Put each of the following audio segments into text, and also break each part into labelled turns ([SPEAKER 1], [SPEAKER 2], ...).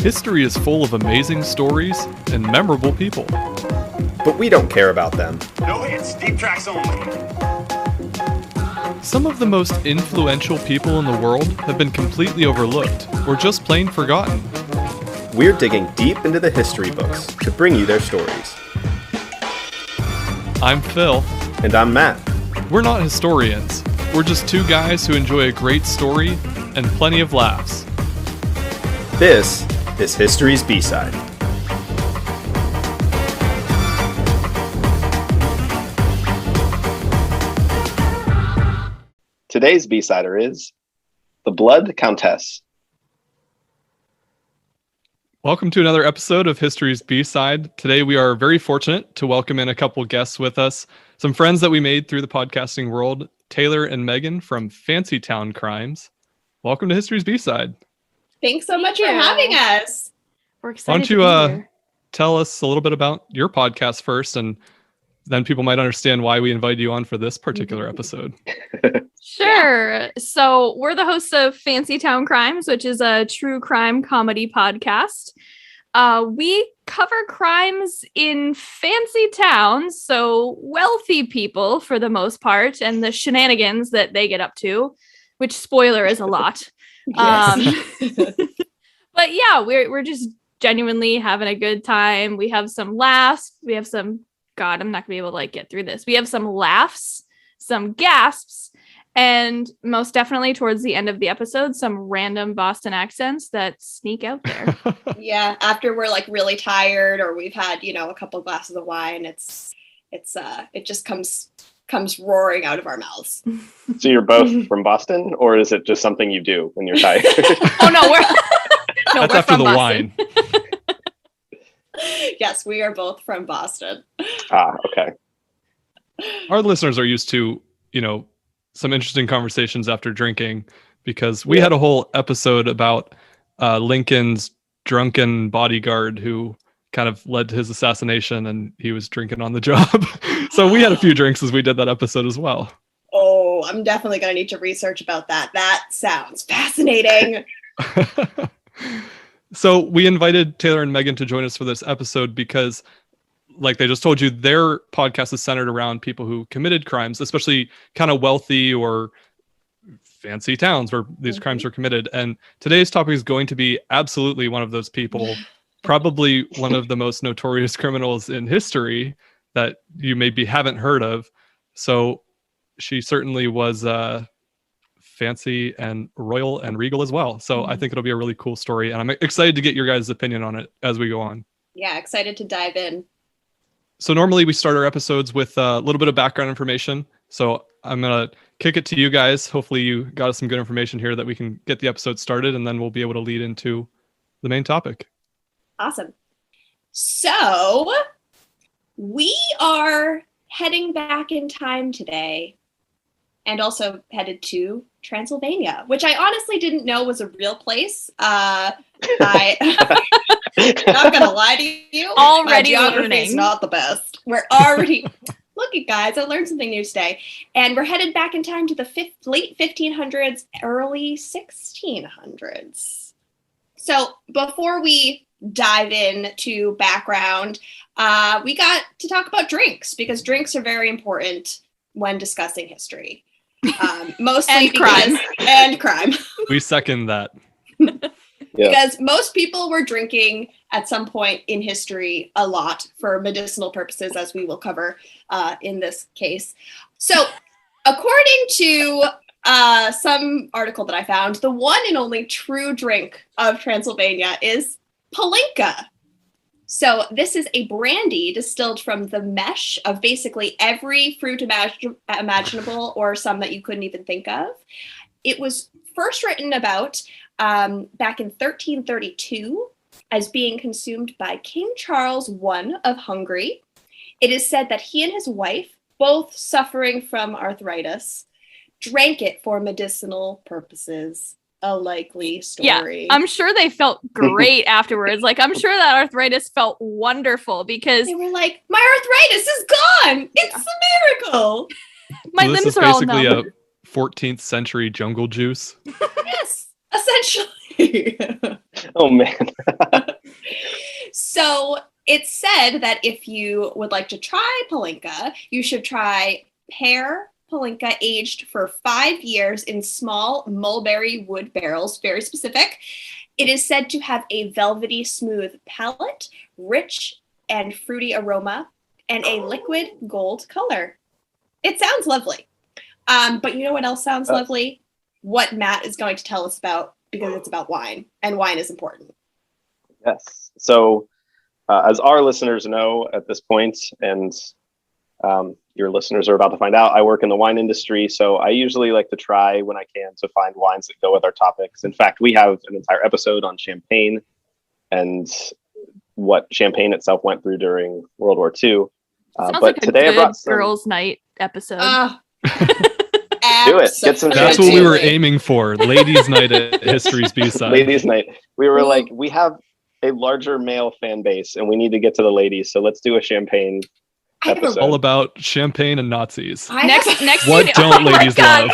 [SPEAKER 1] History is full of amazing stories and memorable people.
[SPEAKER 2] But we don't care about them.
[SPEAKER 3] No hits, deep tracks only.
[SPEAKER 1] Some of the most influential people in the world have been completely overlooked or just plain forgotten.
[SPEAKER 2] We're digging deep into the history books to bring you their stories.
[SPEAKER 1] I'm Phil.
[SPEAKER 2] And I'm Matt.
[SPEAKER 1] We're not historians. We're just two guys who enjoy a great story and plenty of laughs.
[SPEAKER 2] This is History's B-Side.
[SPEAKER 4] Today's B-Sider is The Blood Countess.
[SPEAKER 1] Welcome to another episode of History's B-Side. Today we are very fortunate to welcome in a couple guests with us, some friends that we made through the podcasting world, Taylor and Meghan from Fancy Town Crimes. Welcome to History's B-Side.
[SPEAKER 5] Thanks so much for having us.
[SPEAKER 6] We're
[SPEAKER 1] Why
[SPEAKER 6] excited
[SPEAKER 1] don't you
[SPEAKER 6] to be here.
[SPEAKER 1] tell us a little bit about your podcast first, and then people might understand why we invited you on for this particular episode.
[SPEAKER 6] Sure. So we're the hosts of Fancy Town Crimes, which is a true crime comedy podcast. We cover crimes in fancy towns, so wealthy people for the most part, and the shenanigans that they get up to, which, spoiler, is a lot. But yeah, we're just genuinely having a good time. We have some laughs. We have some, God, I'm not gonna be able to get through this. We have some laughs, some gasps, and most definitely towards the end of the episode, some random Boston accents that sneak out there.
[SPEAKER 5] Yeah, after we're really tired or we've had, a couple glasses of wine, it just comes roaring out of our mouths.
[SPEAKER 4] So you're both from Boston, or is it just something you do when you're tired?
[SPEAKER 6] Oh no,
[SPEAKER 1] That's
[SPEAKER 6] we're
[SPEAKER 1] after
[SPEAKER 6] from
[SPEAKER 1] the
[SPEAKER 6] Boston.
[SPEAKER 1] wine.
[SPEAKER 5] Yes, we are both from Boston.
[SPEAKER 4] Okay.
[SPEAKER 1] Our listeners are used to, some interesting conversations after drinking, because we had a whole episode about Lincoln's drunken bodyguard who kind of led to his assassination, and he was drinking on the job. So we had a few drinks as we did that episode as well.
[SPEAKER 5] Oh, I'm definitely going to need to research about that. That sounds fascinating.
[SPEAKER 1] So we invited Taylor and Meghan to join us for this episode because, like they just told you, their podcast is centered around people who committed crimes, especially kind of wealthy or fancy towns where these crimes were committed. And today's topic is going to be absolutely one of those people, probably one of the most notorious criminals in history that you maybe haven't heard of. So she certainly was fancy and royal and regal as well. So I think it'll be a really cool story, and I'm excited to get your guys' opinion on it as we go on.
[SPEAKER 5] Yeah, excited to dive in.
[SPEAKER 1] So normally we start our episodes with a little bit of background information. So I'm going to kick it to you guys. Hopefully you got us some good information here that we can get the episode started, and then we'll be able to lead into the main topic.
[SPEAKER 5] Awesome. So we are heading back in time today, and also headed to Transylvania, which I honestly didn't know was a real place. I'm not gonna lie to you.
[SPEAKER 6] Already
[SPEAKER 5] my geography is
[SPEAKER 6] learning.
[SPEAKER 5] not the best. We're already look at guys. I learned something new today, and we're headed back in time to the late 1500s, early 1600s. So before we dive into background, we got to talk about drinks, because drinks are very important when discussing history. Mostly
[SPEAKER 6] And crime.
[SPEAKER 5] And crime.
[SPEAKER 1] We second that.
[SPEAKER 5] Because most people were drinking at some point in history a lot for medicinal purposes, as we will cover in this case. So according to some article that I found, the one and only true drink of Transylvania is palinka. So this is a brandy distilled from the mesh of basically every fruit imaginable, or some that you couldn't even think of. It was first written about back in 1332 as being consumed by King Charles I of Hungary. It is said that he and his wife, both suffering from arthritis, drank it for medicinal purposes. A likely story.
[SPEAKER 6] Yeah, I'm sure they felt great afterwards. I'm sure that arthritis felt wonderful, because
[SPEAKER 5] They were like, my arthritis is gone. It's a miracle.
[SPEAKER 6] my
[SPEAKER 1] So this
[SPEAKER 6] limbs
[SPEAKER 1] is
[SPEAKER 6] are all
[SPEAKER 1] basically
[SPEAKER 6] numb.
[SPEAKER 1] a 14th century jungle juice.
[SPEAKER 5] Yes, essentially.
[SPEAKER 4] Oh man.
[SPEAKER 5] So it's said that if you would like to try Palinka, you should try pear Palinka aged for 5 years in small mulberry wood barrels, very specific. It is said to have a velvety smooth palate, rich and fruity aroma, and a liquid gold color. It sounds lovely. But you know what else sounds lovely? What Matt is going to tell us about, because it's about wine, and wine is important.
[SPEAKER 4] Yes. So as our listeners know at this point, and your listeners are about to find out, I work in the wine industry. So I usually like to try when I can to find wines that go with our topics. In fact, we have an entire episode on champagne and what champagne itself went through during World War II.
[SPEAKER 6] Sounds
[SPEAKER 4] But
[SPEAKER 6] like a
[SPEAKER 4] today
[SPEAKER 6] good
[SPEAKER 4] I brought some...
[SPEAKER 6] girls' night episode.
[SPEAKER 4] Do it. Get some...
[SPEAKER 1] That's what we were aiming for. Ladies' night at History's B-side.
[SPEAKER 4] Ladies' night. We were like, we have a larger male fan base and we need to get to the ladies. So let's do a champagne episode.
[SPEAKER 1] All about champagne and Nazis.
[SPEAKER 6] Next
[SPEAKER 1] what don't ladies love?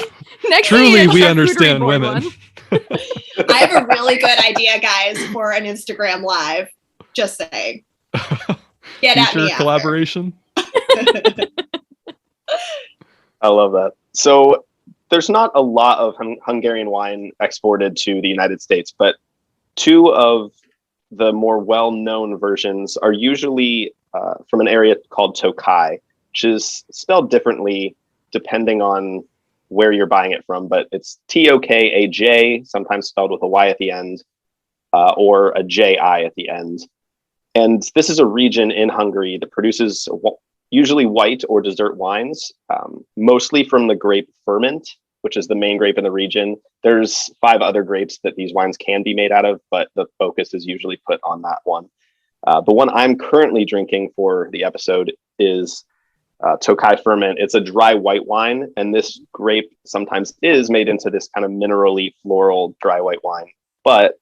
[SPEAKER 1] Truly, we understand women.
[SPEAKER 5] I have a really good idea, guys, for an Instagram live. Just saying. Get at me.
[SPEAKER 1] Collaboration.
[SPEAKER 4] I love that. So there's not a lot of Hungarian wine exported to the United States, but two of the more well-known versions are usually from an area called Tokai, which is spelled differently depending on where you're buying it from, but it's Tokaj, sometimes spelled with a Y at the end, or a JI at the end. And this is a region in Hungary that produces usually white or dessert wines, mostly from the grape Ferment, which is the main grape in the region. There's 5 other grapes that these wines can be made out of, but the focus is usually put on that one. The one I'm currently drinking for the episode is Tokai Ferment. It's a dry white wine, and this grape sometimes is made into this kind of minerally floral dry white wine. But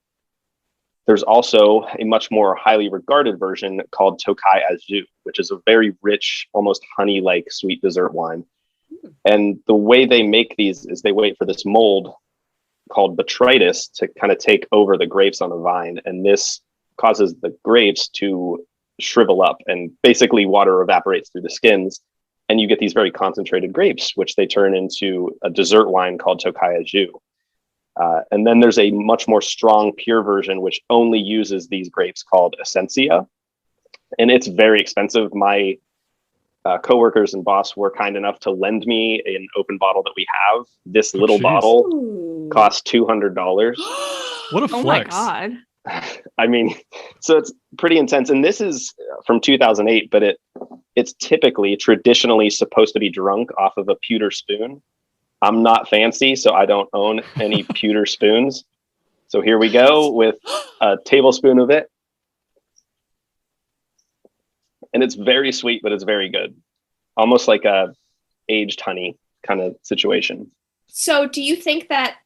[SPEAKER 4] there's also a much more highly regarded version called Tokai Azu, which is a very rich, almost honey-like sweet dessert wine. And the way they make these is they wait for this mold called botrytis to kind of take over the grapes on the vine. And this causes the grapes to shrivel up, and basically water evaporates through the skins. And you get these very concentrated grapes, which they turn into a dessert wine called Tokai Azu. And then there's a much more strong, pure version, which only uses these grapes called Essentia. And it's very expensive. My coworkers and boss were kind enough to lend me an open bottle that we have. This little bottle costs $200.
[SPEAKER 1] What a flex.
[SPEAKER 6] Oh my God.
[SPEAKER 4] I mean, so it's pretty intense. And this is from 2008, but it's traditionally supposed to be drunk off of a pewter spoon. I'm not fancy, so I don't own any pewter spoons. So here we go with a tablespoon of it. And it's very sweet, but it's very good. Almost like a aged honey kind of situation.
[SPEAKER 5] So do you think that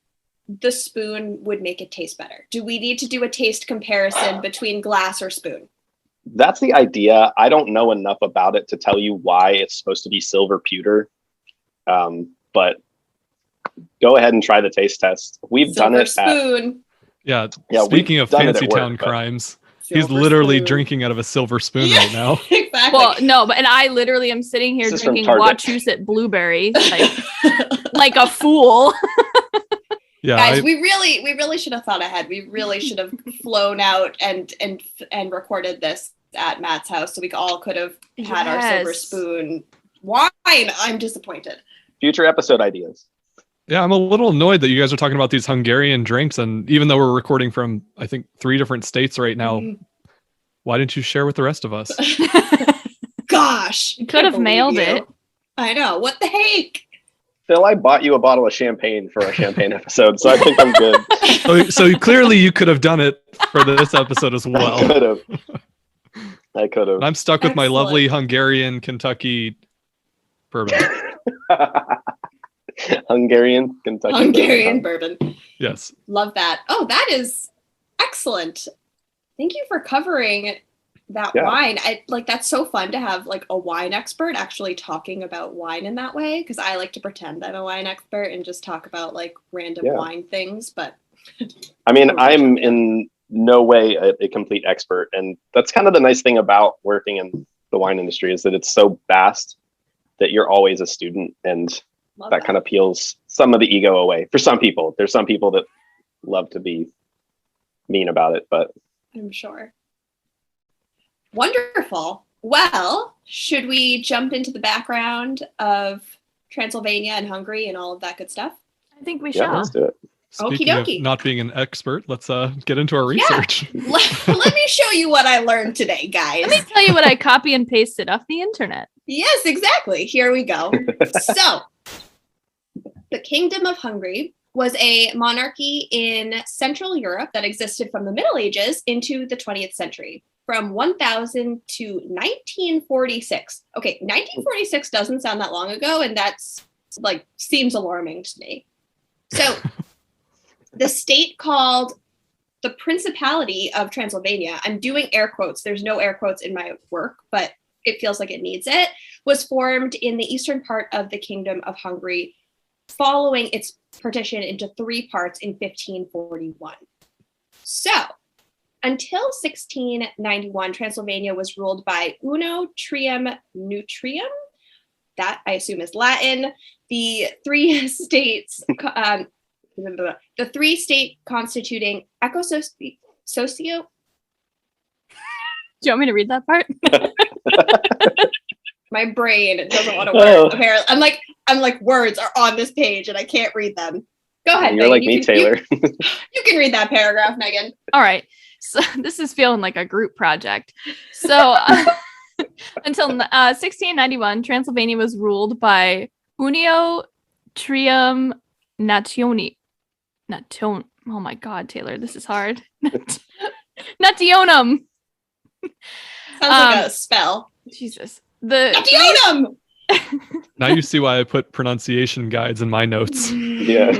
[SPEAKER 5] the spoon would make it taste better? Do we need to do a taste comparison between glass or spoon?
[SPEAKER 4] That's the idea. I don't know enough about it to tell you why it's supposed to be silver pewter. But go ahead and try the taste test. We've done it.
[SPEAKER 5] Spoon.
[SPEAKER 1] Yeah. Speaking of fancy town crimes, he's literally drinking out of a silver spoon right now.
[SPEAKER 5] Exactly.
[SPEAKER 6] Well, no, but I literally am sitting here drinking Wachusett blueberry like a fool.
[SPEAKER 1] Yeah,
[SPEAKER 5] guys, we really should have thought ahead. We really should have flown out and recorded this at Matt's house so we all could have had our silver spoon wine. I'm disappointed.
[SPEAKER 4] Future episode ideas.
[SPEAKER 1] Yeah, I'm a little annoyed that you guys are talking about these Hungarian drinks, and even though we're recording from, I think, 3 different states right now, why didn't you share with the rest of us?
[SPEAKER 5] Gosh.
[SPEAKER 6] You could have mailed it.
[SPEAKER 5] I know. What the heck?
[SPEAKER 4] Phil, I bought you a bottle of champagne for our champagne episode, so I think I'm good.
[SPEAKER 1] So clearly you could have done it for this episode as well.
[SPEAKER 4] I could have.
[SPEAKER 1] I'm stuck with my lovely Hungarian Kentucky bourbon.
[SPEAKER 4] Hungarian
[SPEAKER 5] bourbon.
[SPEAKER 1] Yes.
[SPEAKER 5] Love that. Oh, that is excellent. Thank you for covering that wine. That's so fun to have like a wine expert actually talking about wine in that way, because I like to pretend I'm a wine expert and just talk about like random wine things, but
[SPEAKER 4] I mean, I'm in no way a complete expert, and that's kind of the nice thing about working in the wine industry is that it's so vast that you're always a student, and that kind of peels some of the ego away for some people. There's some people that love to be mean about it, but
[SPEAKER 5] I'm sure. Wonderful. Well, should we jump into the background of Transylvania and Hungary and all of that good stuff?
[SPEAKER 6] I think we
[SPEAKER 4] yeah,
[SPEAKER 6] shall.
[SPEAKER 4] let's do it.
[SPEAKER 1] Speaking
[SPEAKER 5] Okie
[SPEAKER 1] of not being an expert, let's get into our research.
[SPEAKER 5] Yeah. Let me show you what I learned today, guys.
[SPEAKER 6] Let me tell you what I copy and pasted off the internet.
[SPEAKER 5] Yes, exactly. Here we go. So, the Kingdom of Hungary was a monarchy in Central Europe that existed from the Middle Ages into the 20th century, from 1000 to 1946. Okay, 1946 doesn't sound that long ago, and that's like seems alarming to me. So, the state called the Principality of Transylvania, I'm doing air quotes, there's no air quotes in my work, but it feels like it needs it, was formed in the eastern part of the Kingdom of Hungary following its partition into 3 parts in 1541. So, until 1691, Transylvania was ruled by Uno Trium Nutrium. That, I assume, is Latin. The 3 states... the 3 state constituting socio.
[SPEAKER 6] Do you want me to read that part?
[SPEAKER 5] My brain doesn't want to work. Apparently, I'm like words are on this page and I can't read them. Go ahead.
[SPEAKER 4] You're
[SPEAKER 5] Megan.
[SPEAKER 4] like me, Taylor.
[SPEAKER 5] You can read that paragraph, Megan.
[SPEAKER 6] All right. So this is feeling like a group project. So until 1691, Transylvania was ruled by Unio Trium Nationi. Oh my God, Taylor, this is hard. Nationum.
[SPEAKER 5] Sounds like a spell.
[SPEAKER 6] Jesus.
[SPEAKER 5] Nationum.
[SPEAKER 1] Now you see why I put pronunciation guides in my notes.
[SPEAKER 4] Yeah.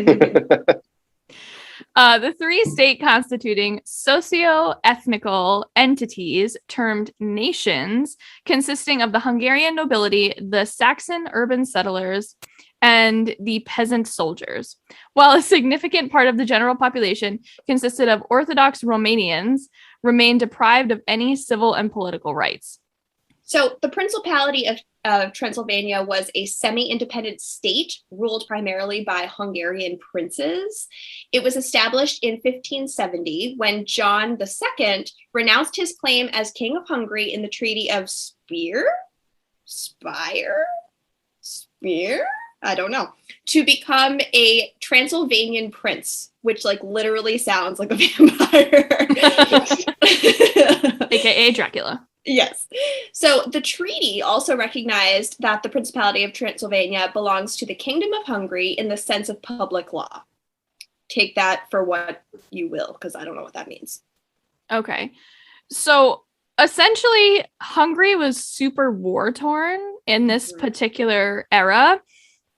[SPEAKER 6] The 3 state constituting socio-ethnical entities termed nations, consisting of the Hungarian nobility, the Saxon urban settlers, and the peasant soldiers, while a significant part of the general population consisted of Orthodox Romanians, remained deprived of any civil and political rights.
[SPEAKER 5] So the Principality of Transylvania was a semi-independent state ruled primarily by Hungarian princes. It was established in 1570 when John II renounced his claim as King of Hungary in the Treaty of Speyer? I don't know, to become a Transylvanian prince, which like literally sounds like a vampire.
[SPEAKER 6] AKA Dracula.
[SPEAKER 5] Yes. So the treaty also recognized that the Principality of Transylvania belongs to the Kingdom of Hungary in the sense of public law. Take that for what you will, because I don't know what that means.
[SPEAKER 6] Okay. So essentially, Hungary was super war-torn in this particular era.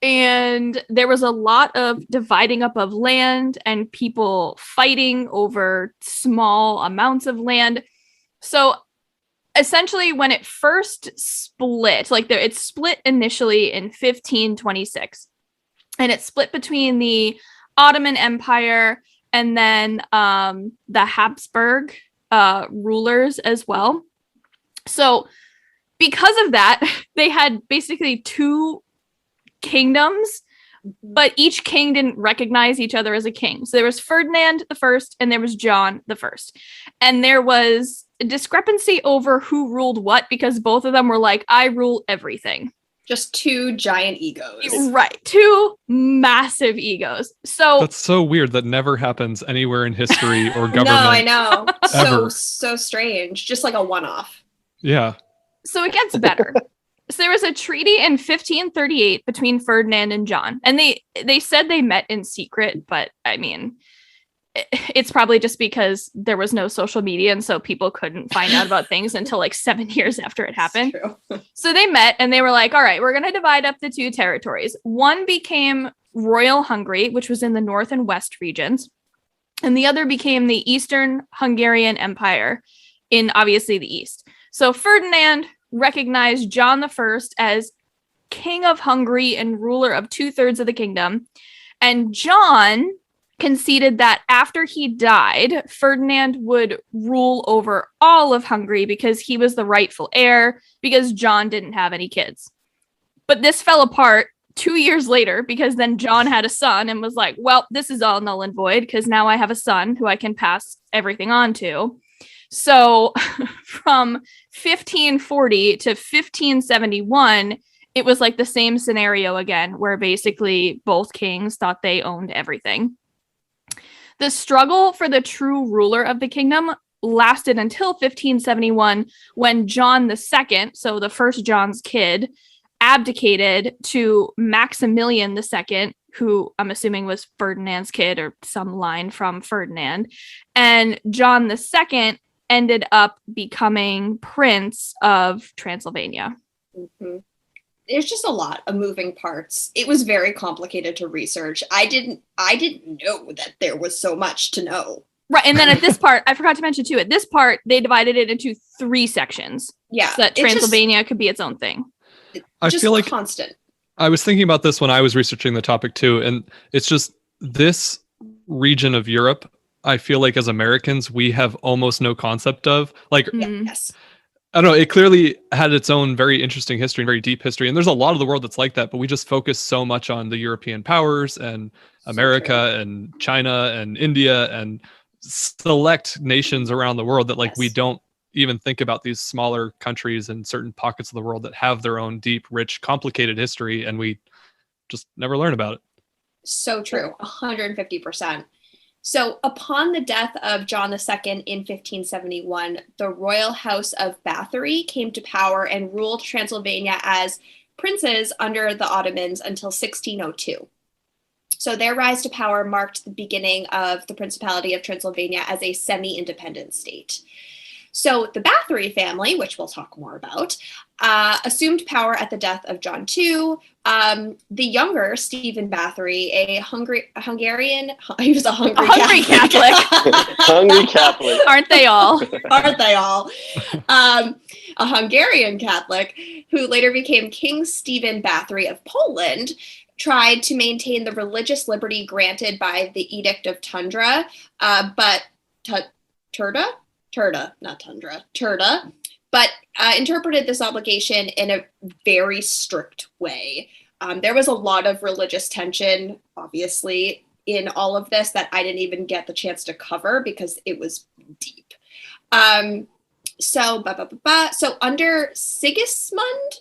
[SPEAKER 6] And there was a lot of dividing up of land and people fighting over small amounts of land. So essentially, when it first split, it split initially in 1526. And it split between the Ottoman Empire and then the Habsburg rulers as well. So because of that, they had basically 2 kingdoms, but each king didn't recognize each other as a king. So there was Ferdinand I and there was John I. And there was a discrepancy over who ruled what because both of them were like, I rule everything.
[SPEAKER 5] Just 2 giant egos.
[SPEAKER 6] Right. 2 massive egos. So
[SPEAKER 1] that's so weird. That never happens anywhere in history or government.
[SPEAKER 5] No, I know.
[SPEAKER 1] Ever.
[SPEAKER 5] So strange. Just like a one-off.
[SPEAKER 1] Yeah.
[SPEAKER 6] So it gets better. So there was a treaty in 1538 between Ferdinand and John. And they said they met in secret, but I mean, it's probably just because there was no social media and so people couldn't find out about things until like 7 years after it happened. So they met and they were like, all right, we're going to divide up the 2 territories. One became Royal Hungary, which was in the north and west regions. And the other became the Eastern Hungarian Empire in obviously the east. So Ferdinand recognized John I as King of Hungary and ruler of 2/3 of the kingdom. And John conceded that after he died, Ferdinand would rule over all of Hungary because he was the rightful heir, because John didn't have any kids. But this fell apart 2 years later, because then John had a son and was like, well, this is all null and void because now I have a son who I can pass everything on to. So from 1540 to 1571, it was like the same scenario again, where basically both kings thought they owned everything. The struggle for the true ruler of the kingdom lasted until 1571, when John II, so the first John's kid, abdicated to Maximilian II, who I'm assuming was Ferdinand's kid or some line from Ferdinand. And John II ended up becoming Prince of Transylvania.
[SPEAKER 5] Mm-hmm. There's just a lot of moving parts. It was very complicated to research. I didn't know that there was so much to know.
[SPEAKER 6] Right. And then at this part, I forgot to mention too, at this part, they divided it into 3 sections.
[SPEAKER 5] Yeah.
[SPEAKER 6] So that Transylvania could be its own thing.
[SPEAKER 1] I feel like
[SPEAKER 5] constant.
[SPEAKER 1] I was thinking about this when I was researching the topic too, and it's just this region of Europe, I feel like as Americans, we have almost no concept of. Like,
[SPEAKER 5] yes.
[SPEAKER 1] I don't know, it clearly had its own very interesting history and very deep history, and there's a lot of the world that's like that, but we just focus so much on the European powers and America and China and India and select nations around the world that we don't even think about these smaller countries and certain pockets of the world that have their own deep, rich, complicated history, and we just never learn about it.
[SPEAKER 5] So true, 150%. So upon the death of John II in 1571, the royal house of Báthory came to power and ruled Transylvania as princes under the Ottomans until 1602. So their rise to power marked the beginning of the Principality of Transylvania as a semi-independent state. So the Báthory family, which we'll talk more about, assumed power at the death of John II. The younger Stephen Báthory, a Hungarian, he was a Hungry
[SPEAKER 6] Catholic.
[SPEAKER 4] Hungry Catholic.
[SPEAKER 6] Aren't they all?
[SPEAKER 5] Aren't they all? A Hungarian Catholic who later became King Stephen Báthory of Poland, tried to maintain the religious liberty granted by the Edict of Tundra, but interpreted this obligation in a very strict way. There was a lot of religious tension, obviously, in all of this that I didn't even get the chance to cover because it was deep. So under Sigismund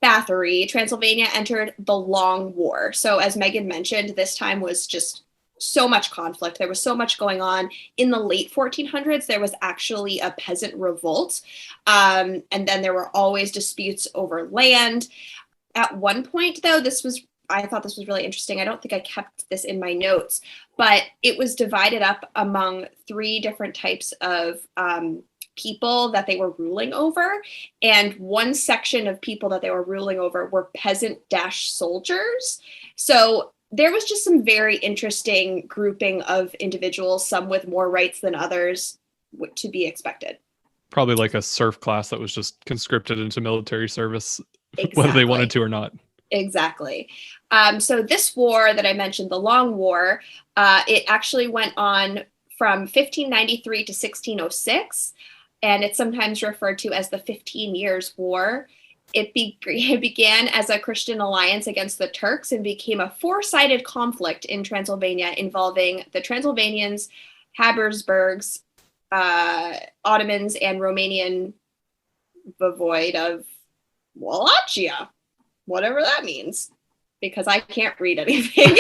[SPEAKER 5] Báthory, Transylvania entered the Long War. So as Megan mentioned, this time was just so much conflict. There was so much going on. In the late 1400s, there was actually a peasant revolt. And then there were always disputes over land. At one point, though, I thought this was really interesting. I don't think I kept this in my notes, but it was divided up among 3 different types of people that they were ruling over. And one section of people that they were ruling over were peasant-soldiers. So there was just some very interesting grouping of individuals, some with more rights than others, to be expected.
[SPEAKER 1] Probably like a serf class that was just conscripted into military service,
[SPEAKER 5] Exactly.
[SPEAKER 1] whether they wanted to or not.
[SPEAKER 5] Exactly. So this war that I mentioned, the Long War, it actually went on from 1593 to 1606, and it's sometimes referred to as the 15 Years' War. It began as a Christian alliance against the Turks and became a 4-sided conflict in Transylvania involving the Transylvanians, Habsburgs, Ottomans, and Romanian voivode of Wallachia, whatever that means, because I can't read anything.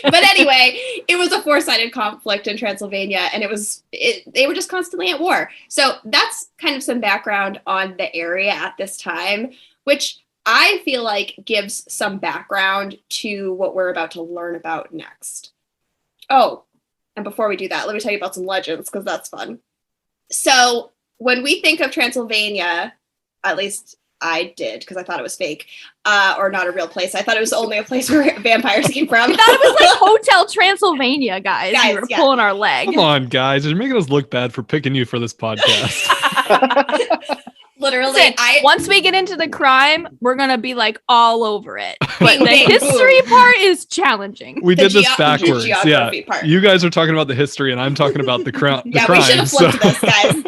[SPEAKER 5] But anyway, it was a 4-sided conflict in Transylvania, and they were just constantly at war. So that's kind of some background on the area at this time, which I feel like gives some background to what we're about to learn about next. Oh, and before we do that, let me tell you about some legends, because that's fun. So when we think of Transylvania, at least I did, because I thought it was fake, or not a real place. I thought it was only a place where vampires came from.
[SPEAKER 6] I thought it was like Hotel Transylvania, guys. We were pulling our leg.
[SPEAKER 1] Come on, guys. You're making us look bad for picking you for this podcast.
[SPEAKER 5] Literally,
[SPEAKER 6] Listen, once we get into the crime, we're gonna be like all over it. But the
[SPEAKER 5] bing,
[SPEAKER 6] history
[SPEAKER 5] boom.
[SPEAKER 6] part is challenging.
[SPEAKER 1] We did this backwards.
[SPEAKER 5] geography part.
[SPEAKER 1] You guys are talking about the history, and I'm talking about the crime.
[SPEAKER 5] Yeah, we should have flipped this, guys.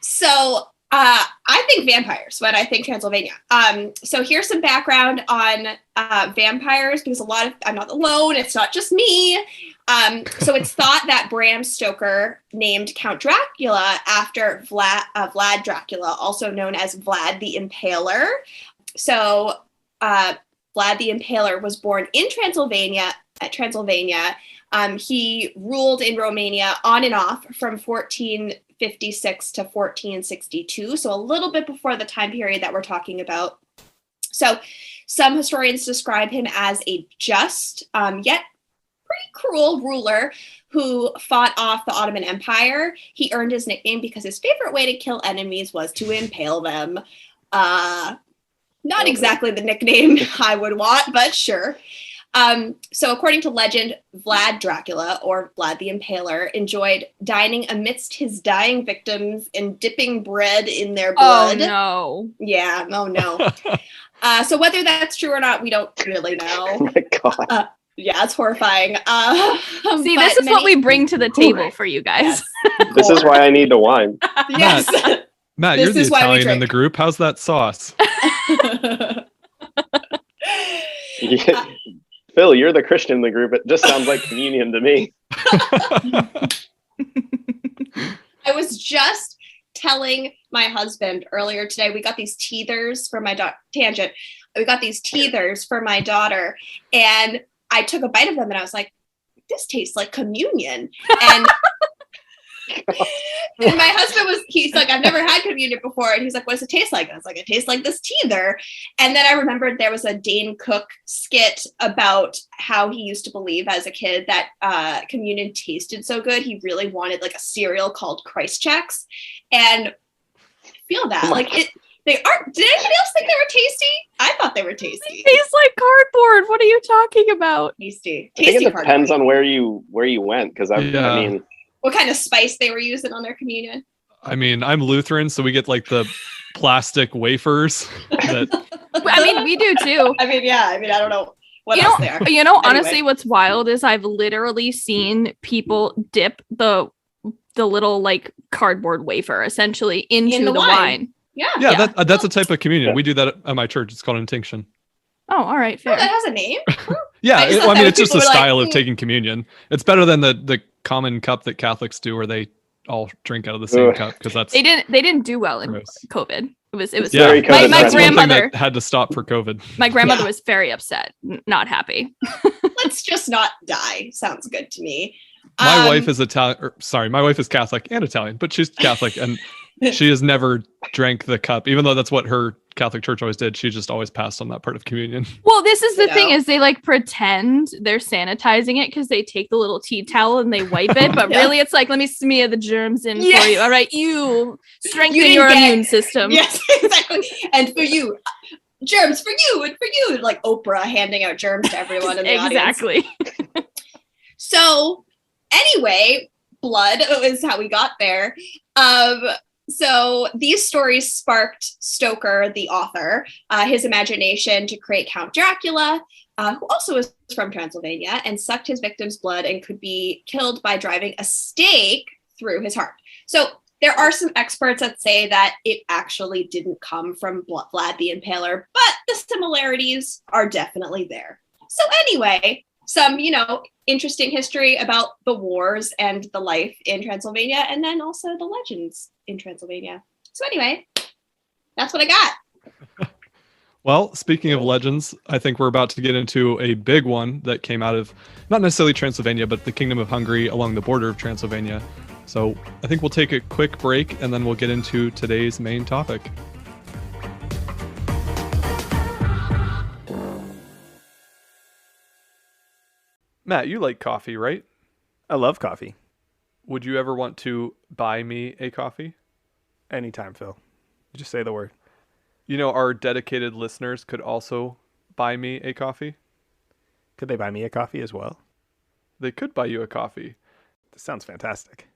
[SPEAKER 5] So I think vampires when I think Transylvania. So here's some background on vampires, because I'm not alone. It's not just me. So it's thought that Bram Stoker named Count Dracula after Vlad Dracula, also known as Vlad the Impaler. So Vlad the Impaler was born in Transylvania. He ruled in Romania on and off from 1456 to 1462, so a little bit before the time period that we're talking about. So some historians describe him as a just, yet pretty cruel ruler who fought off the Ottoman Empire. He earned his nickname because his favorite way to kill enemies was to impale them. Not exactly the nickname I would want, but sure. So according to legend, Vlad Dracula, or Vlad the Impaler, enjoyed dining amidst his dying victims and dipping bread in their blood.
[SPEAKER 6] Oh, no.
[SPEAKER 5] Yeah, oh, no. So whether that's true or not, we don't really know.
[SPEAKER 4] Oh my God.
[SPEAKER 5] Yeah, it's horrifying.
[SPEAKER 6] See, this is what we bring to the table for you guys.
[SPEAKER 5] Yes.
[SPEAKER 4] This is why I need to wine.
[SPEAKER 5] Yes.
[SPEAKER 1] Matt,
[SPEAKER 5] This
[SPEAKER 1] you're the
[SPEAKER 5] is why we
[SPEAKER 1] Italian in
[SPEAKER 5] drink.
[SPEAKER 1] the group. How's that sauce?
[SPEAKER 4] Yeah. Phil, you're the Christian in the group. It just sounds like communion to me.
[SPEAKER 5] I was just telling my husband earlier today, we got these teethers for my tangent. We got these teethers for my daughter, and I took a bite of them and I was like, this tastes like communion. And and my husband he's like, I've never had communion before. And he's like, what does it taste like? I was like, it tastes like this teether. And then I remembered there was a Dane Cook skit about how he used to believe as a kid that communion tasted so good. He really wanted like a cereal called Christ Chex. And I feel that they aren't. Did anybody else think they were tasty? I thought they were tasty.
[SPEAKER 6] They taste like cardboard. What are you talking about?
[SPEAKER 5] Tasty.
[SPEAKER 4] I think it
[SPEAKER 5] Cardboard.
[SPEAKER 4] depends on where you went, because I mean,
[SPEAKER 5] what kind of spice they were using on their communion.
[SPEAKER 1] I mean, I'm Lutheran, so we get like the plastic wafers.
[SPEAKER 6] I mean, we do too.
[SPEAKER 5] I mean, I don't know what else they are.
[SPEAKER 6] Honestly, what's wild is I've literally seen people dip the little like cardboard wafer essentially into the wine.
[SPEAKER 5] Yeah.
[SPEAKER 1] That's a type of communion. We do that at my church. It's called intinction.
[SPEAKER 6] Oh, all right, fair.
[SPEAKER 5] Oh, that has a name.
[SPEAKER 1] Yeah, it's just a style of
[SPEAKER 5] like,
[SPEAKER 1] taking communion. It's better than the common cup that Catholics do, where they all drink out of the same cup, because that's
[SPEAKER 6] they didn't do well in
[SPEAKER 1] gross.
[SPEAKER 6] COVID. It was
[SPEAKER 4] very COVID.
[SPEAKER 6] my
[SPEAKER 1] That's one thing
[SPEAKER 6] grandmother
[SPEAKER 1] that had to stop for COVID.
[SPEAKER 6] My grandmother was very upset, not happy.
[SPEAKER 5] Let's just not die. Sounds good to me.
[SPEAKER 1] My wife is Italian. My wife is Catholic and Italian, but she's Catholic, and she has never drank the cup, even though that's what her Catholic church always did. She just always passed on that part of communion.
[SPEAKER 6] Well, this is the thing, is they like pretend they're sanitizing it because they take the little tea towel and they wipe it, but really it's like, let me smear the germs in for you. All right, you strengthen your immune system.
[SPEAKER 5] Yes, exactly. And for you, germs for you and for you, like Oprah handing out germs to everyone in the audience.
[SPEAKER 6] Exactly.
[SPEAKER 5] So anyway, blood is how we got there. So these stories sparked Stoker, the author, his imagination to create Count Dracula, who also is from Transylvania, and sucked his victim's blood and could be killed by driving a stake through his heart. So there are some experts that say that it actually didn't come from Vlad the Impaler, but the similarities are definitely there. So anyway, some, interesting history about the wars and the life in Transylvania, and then also the legends in Transylvania. So anyway, that's what I got.
[SPEAKER 1] Well, speaking of legends, I think we're about to get into a big one that came out of not necessarily Transylvania, but the Kingdom of Hungary along the border of Transylvania. So I think we'll take a quick break and then we'll get into today's main topic. Matt, you like coffee, right?
[SPEAKER 2] I love coffee.
[SPEAKER 1] Would you ever want to buy me a coffee?
[SPEAKER 2] Anytime, Phil. Just say the word.
[SPEAKER 1] Our dedicated listeners could also buy me a coffee.
[SPEAKER 2] Could they buy me a coffee as well?
[SPEAKER 1] They could buy you a coffee.
[SPEAKER 2] This sounds fantastic.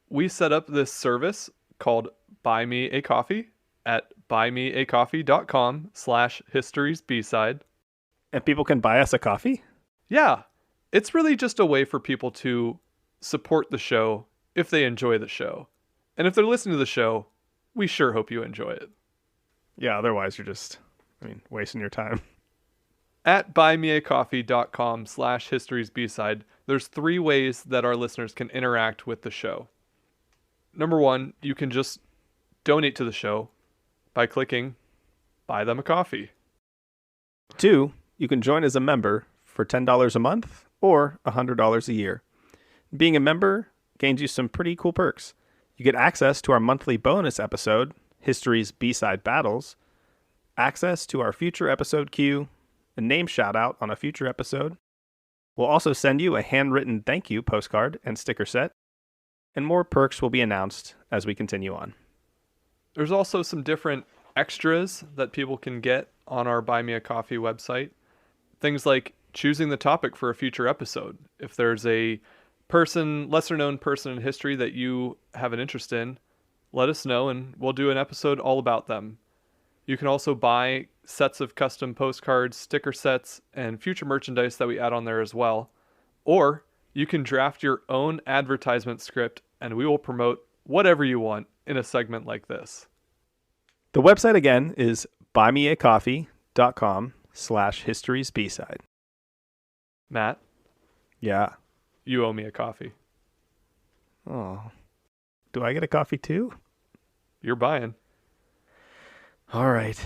[SPEAKER 1] We set up this service called Buy Me a Coffee at buymeacoffee.com/historiesbside.
[SPEAKER 7] And people can buy us a coffee?
[SPEAKER 1] Yeah, it's really just a way for people to support the show if they enjoy the show. And if they're listening to the show, we sure hope you enjoy it.
[SPEAKER 7] Yeah, otherwise you're just, wasting your time.
[SPEAKER 1] At buymeacoffee.com/historiesbside, there's 3 ways that our listeners can interact with the show. Number 1, you can just donate to the show by clicking Buy Them a Coffee.
[SPEAKER 7] 2, you can join as a member for $10 a month or $100 a year. Being a member gains you some pretty cool perks. You get access to our monthly bonus episode, History's B-Side Battles, access to our future episode queue, a name shout out on a future episode. We'll also send you a handwritten thank you postcard and sticker set, and more perks will be announced as we continue on.
[SPEAKER 1] There's also some different extras that people can get on our Buy Me a Coffee website. Things like choosing the topic for a future episode. If there's a lesser known person in history that you have an interest in, let us know and we'll do an episode all about them. You can also buy sets of custom postcards, sticker sets, and future merchandise that we add on there as well. Or you can draft your own advertisement script and we will promote whatever you want in a segment like this.
[SPEAKER 7] The website again is buymeacoffee.com/historiesbside.
[SPEAKER 1] Matt?
[SPEAKER 7] Yeah.
[SPEAKER 1] You owe me a coffee.
[SPEAKER 7] Oh. Do I get a coffee too?
[SPEAKER 1] You're buying.
[SPEAKER 7] All right.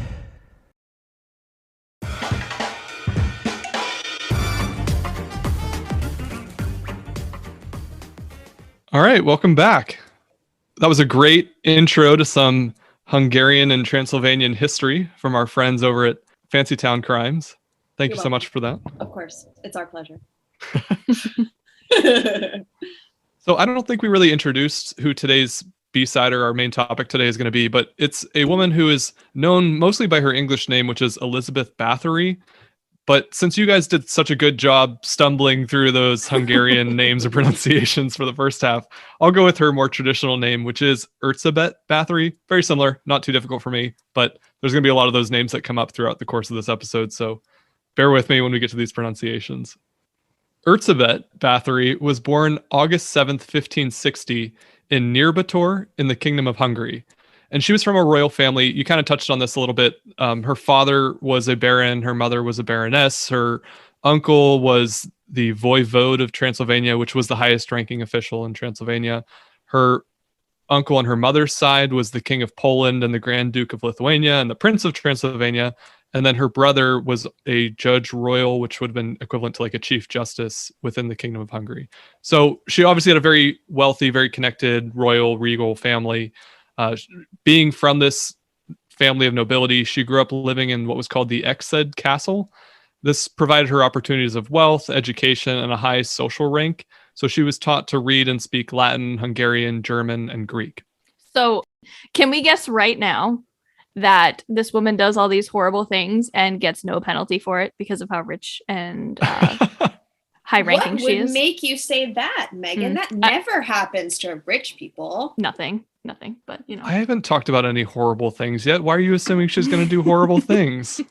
[SPEAKER 1] All right, welcome back. That was a great intro to some Hungarian and Transylvanian history from our friends over at Fancy Town Crimes. Thank you so much for that.
[SPEAKER 5] Of course. It's our pleasure.
[SPEAKER 1] So I don't think we really introduced who today's B-side or our main topic today is going to be, but it's a woman who is known mostly by her English name, which is Erzsébet Báthory. But since you guys did such a good job stumbling through those Hungarian names or pronunciations for the first half, I'll go with her more traditional name, which is Erzsébet Báthory. Very similar, not too difficult for me, but there's going to be a lot of those names that come up throughout the course of this episode, so bear with me when we get to these pronunciations. Erzsébet Báthory was born August 7th, 1560 in Báthory in the Kingdom of Hungary. And she was from a royal family. You kind of touched on this a little bit. Her father was a baron. Her mother was a baroness. Her uncle was the voivode of Transylvania, which was the highest ranking official in Transylvania. Her uncle on her mother's side was the king of Poland and the Grand Duke of Lithuania and the Prince of Transylvania. And then her brother was a judge royal, which would have been equivalent to like a chief justice within the Kingdom of Hungary. So she obviously had a very wealthy, very connected royal regal family. Being from this family of nobility, she grew up living in what was called the Erzsébet Castle. This provided her opportunities of wealth, education, and a high social rank. So she was taught to read and speak Latin, Hungarian, German, and Greek.
[SPEAKER 6] So can we guess right now that this woman does all these horrible things and gets no penalty for it because of how rich and high-ranking she is?
[SPEAKER 5] What would make you say that, Megan? That never happens to rich people.
[SPEAKER 6] Nothing, but you know.
[SPEAKER 1] I haven't talked about any horrible things yet. Why are you assuming she's going to do horrible things?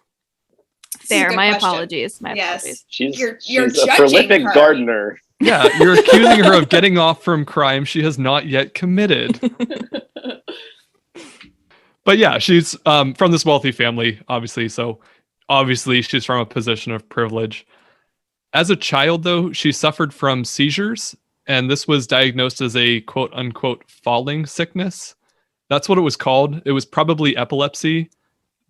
[SPEAKER 6] Fair, my apologies. Apologies.
[SPEAKER 4] She's
[SPEAKER 5] you're
[SPEAKER 4] a prolific
[SPEAKER 5] her.
[SPEAKER 4] gardener.
[SPEAKER 1] Yeah, you're accusing her of getting off from crime she has not yet committed. But yeah, she's from this wealthy family, obviously. So obviously she's from a position of privilege. As a child, though, she suffered from seizures, and this was diagnosed as a quote unquote falling sickness. That's what it was called. It was probably epilepsy,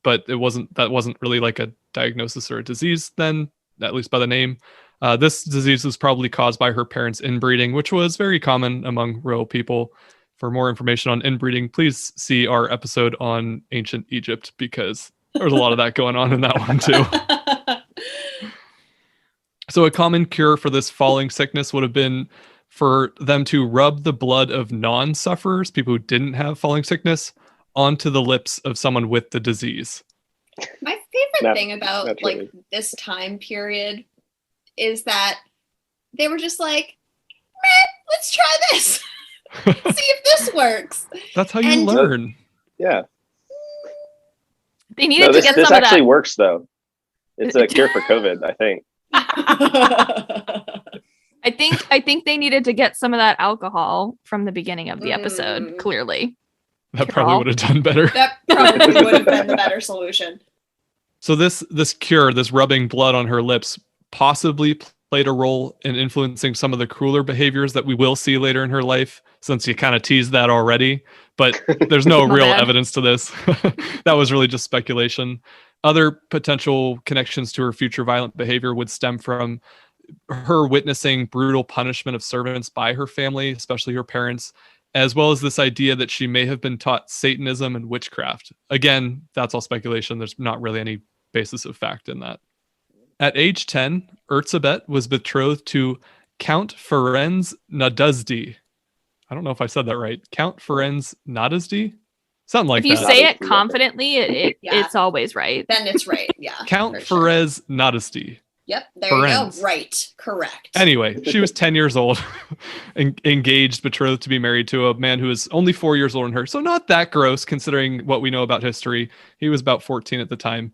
[SPEAKER 1] but that wasn't really like a diagnosis or a disease then, at least by the name. This disease was probably caused by her parents' inbreeding, which was very common among royal people. For more information on inbreeding, please see our episode on ancient Egypt, because there's a lot of that going on in that one too. So a common cure for this falling sickness would have been for them to rub the blood of non-sufferers, people who didn't have falling sickness, onto the lips of someone with the disease.
[SPEAKER 5] My favorite thing about like this time period is that they were just like, let's try this. See if this works.
[SPEAKER 1] That's how you learn.
[SPEAKER 4] Yeah.
[SPEAKER 6] They needed to get
[SPEAKER 4] this
[SPEAKER 6] some of
[SPEAKER 4] actually
[SPEAKER 6] that.
[SPEAKER 4] works though. It's a cure for COVID, I think.
[SPEAKER 6] I think they needed to get some of that alcohol from the beginning of the episode. Clearly,
[SPEAKER 1] That probably would have done better.
[SPEAKER 5] That probably would have been the better solution.
[SPEAKER 1] So this cure, this rubbing blood on her lips, possibly played a role in influencing some of the crueler behaviors that we will see later in her life, since you kind of teased that already. But there's no real evidence to this. That was really just speculation. Other potential connections to her future violent behavior would stem from her witnessing brutal punishment of servants by her family, especially her parents, as well as this idea that she may have been taught Satanism and witchcraft. Again, that's all speculation. There's not really any basis of fact in that. At age 10, Erzsébet was betrothed to Count Ferenc Nadezhdy. I don't know if I said that right. Count Ferenc Nadezhdy? Something like that.
[SPEAKER 6] If you say it confidently, it's always right.
[SPEAKER 5] Then it's right. Yeah.
[SPEAKER 1] Count Ferenc Nadezhdy.
[SPEAKER 5] Yep, there you go. Right, correct.
[SPEAKER 1] Anyway, she was 10 years old, engaged, betrothed to be married to a man who was only 4 years older than her. So not that gross considering what we know about history. He was about 14 at the time.